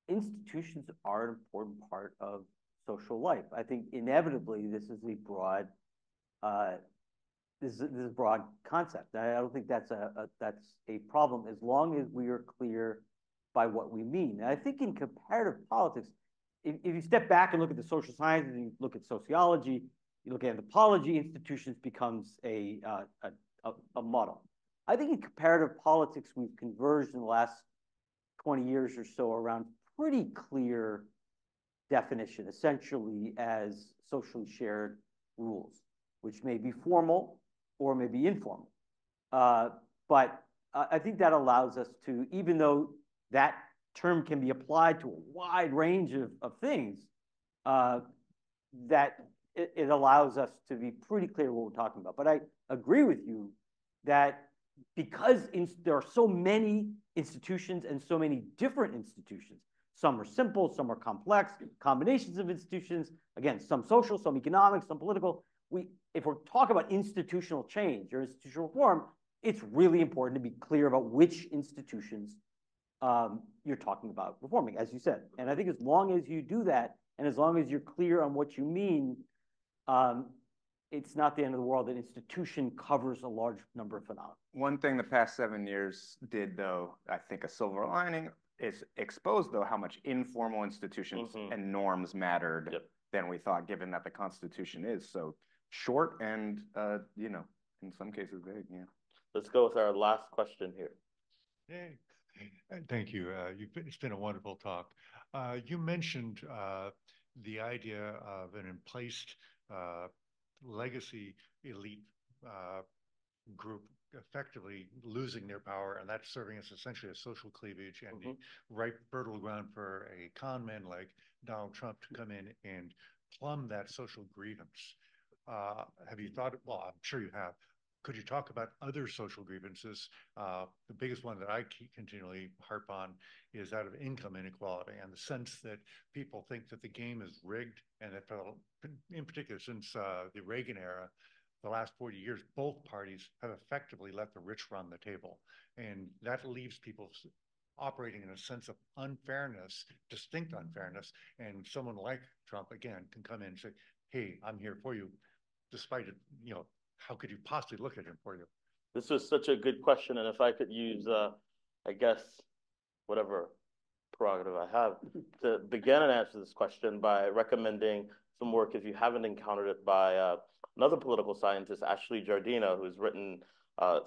institutions are an important part of social life. I think inevitably this is a broad this is a broad concept. I don't think that's a problem as long as we are clear by what we mean. And I think in comparative politics, if you step back and look at the social sciences, and you look at sociology, you look at anthropology, institutions becomes a model. I think in comparative politics, we've converged in the last 20 years or so around pretty clear definition, essentially as socially shared rules, which may be formal or may be informal. But I think that allows us to, even though that term can be applied to a wide range of things, that it allows us to be pretty clear what we're talking about. But I agree with you that because there are so many institutions and so many different institutions, some are simple, some are complex, combinations of institutions, again, some social, some economic, some political. If we're talking about institutional change or institutional reform, it's really important to be clear about which institutions you're talking about reforming, as you said. And I think as long as you do that, and as long as you're clear on what you mean, it's not the end of the world that institution covers a large number of phenomena. One thing the past 7 years did, though, I think a silver lining, is exposed, though, how much informal institutions and norms mattered than we thought, given that the Constitution is so short and, you know, in some cases vague. Yeah. Let's go with our last question here. Hey, thank you. It's been a wonderful talk. You mentioned the idea of an emplaced legacy elite group effectively losing their power, and that's serving as essentially a social cleavage and the right fertile ground for a con man like Donald Trump to come in and plumb that social grievance. Have you thought, well, I'm sure you have. Could you talk about other social grievances? The biggest one that I continually harp on is that of income inequality and the sense that people think that the game is rigged, and that in particular since the Reagan era, the last 40 years, both parties have effectively let the rich run the table. And that leaves people operating in a sense of unfairness, distinct unfairness. And someone like Trump, again, can come in and say, hey, I'm here for you, despite it, you know, how could you possibly look at him for you? This was such a good question. And if I could use, I guess, whatever prerogative I have to begin and answer this question by recommending some work, if you haven't encountered it, by another political scientist, Ashley Jardina, who's written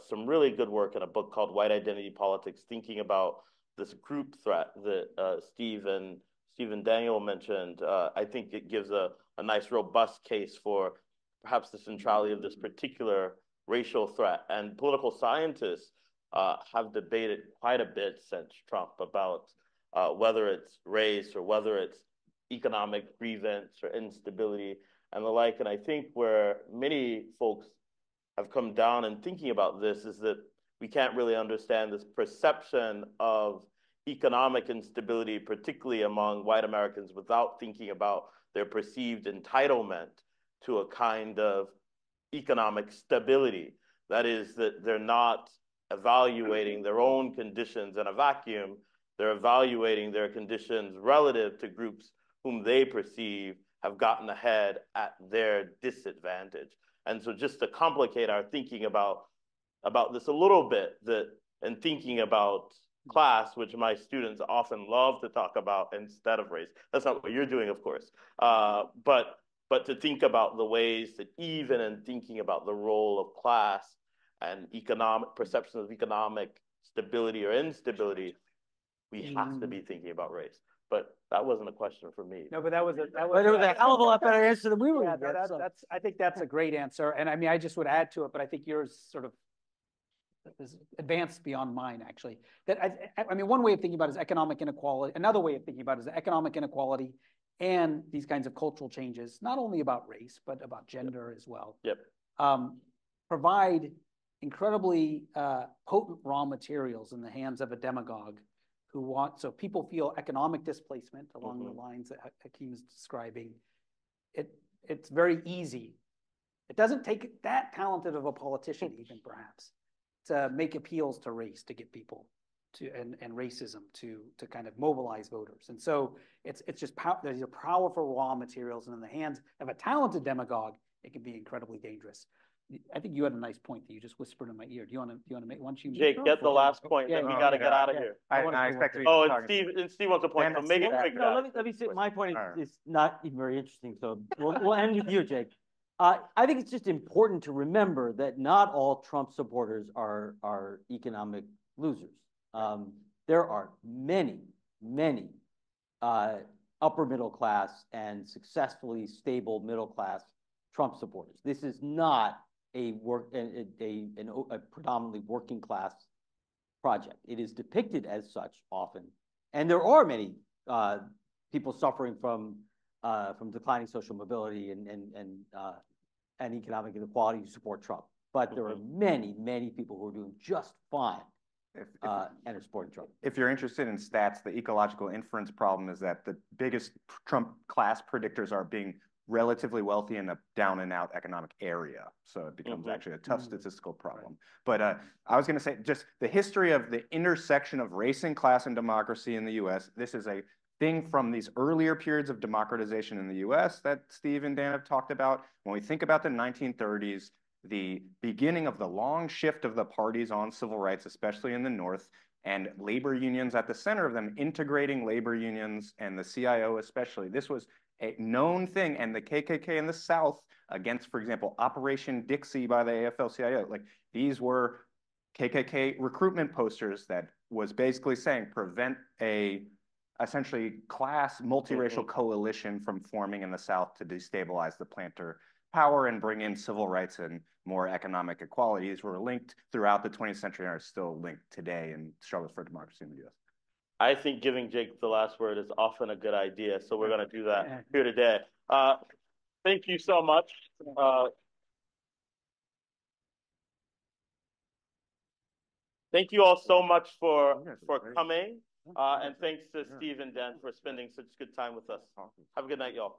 some really good work in a book called White Identity Politics, thinking about this group threat that Steven Daniel mentioned. I think it gives a nice, robust case for perhaps the centrality of this particular racial threat. And political scientists have debated quite a bit since Trump about whether it's race or whether it's economic grievance or instability and the like. And I think where many folks have come down in thinking about this is that we can't really understand this perception of economic instability, particularly among white Americans, without thinking about their perceived entitlement to a kind of economic stability. That is, that they're not evaluating their own conditions in a vacuum. They're evaluating their conditions relative to groups whom they perceive have gotten ahead at their disadvantage. And so just to complicate our thinking about this a little bit, and thinking about class, which my students often love to talk about instead of race. That's not what you're doing, of course. But to think about the ways that even in thinking about the role of class and economic perceptions of economic stability or instability, we have to be thinking about race. But that wasn't a question for me. No, but that was a hell of a lot better answer than we were. Yeah, I think that's a great answer. And I mean, I just would add to it, but I think yours sort of is advanced beyond mine, actually. That I mean, one way of thinking about it is economic inequality. Another way of thinking about it is economic inequality and these kinds of cultural changes, not only about race, but about gender as well. Yep. Provide incredibly potent raw materials in the hands of a demagogue who want, so people feel economic displacement along the lines that Hakeem's describing. It's very easy. It doesn't take that talented of a politician even perhaps to make appeals to race to get people to and racism to kind of mobilize voters. And so it's just there's powerful raw materials, and in the hands of a talented demagogue, it can be incredibly dangerous. I think you had a nice point that you just whispered in my ear. Do you want to make once you Jake, get the last point, then we got to get out of here. I expect Oh, and Steve wants a point, so make it quick. No, let me say my point is not even very interesting. So we'll end with you, Jake. I think it's just important to remember that not all Trump supporters are economic losers. There are many upper middle class and successfully stable middle class Trump supporters. This is not a predominantly working class project. It is depicted as such often, and there are many people suffering from declining social mobility and economic inequality who support Trump. But there are many people who are doing just fine and are supporting Trump. If you're interested in stats, the ecological inference problem is that the biggest Trump class predictors are being relatively wealthy in a down and out economic area. So it becomes actually a tough statistical problem. But I was going to say just the history of the intersection of race and class and democracy in the US. This is a thing from these earlier periods of democratization in the US that Steve and Dan have talked about. When we think about the 1930s, the beginning of the long shift of the parties on civil rights, especially in the North, and labor unions at the center of them, integrating labor unions and the CIO especially. This was a known thing, and the KKK in the South against, for example, Operation Dixie by the AFL-CIO. Like, these were KKK recruitment posters that was basically saying prevent a essentially class multiracial coalition from forming in the South to destabilize the planter power and bring in civil rights and more economic equality. These were linked throughout the 20th century and are still linked today in struggles for democracy in the US. I think giving Jake the last word is often a good idea, so we're going to do that here today. Thank you so much. Thank you all so much for coming, and thanks to Steve and Dan for spending such good time with us. Have a good night, y'all.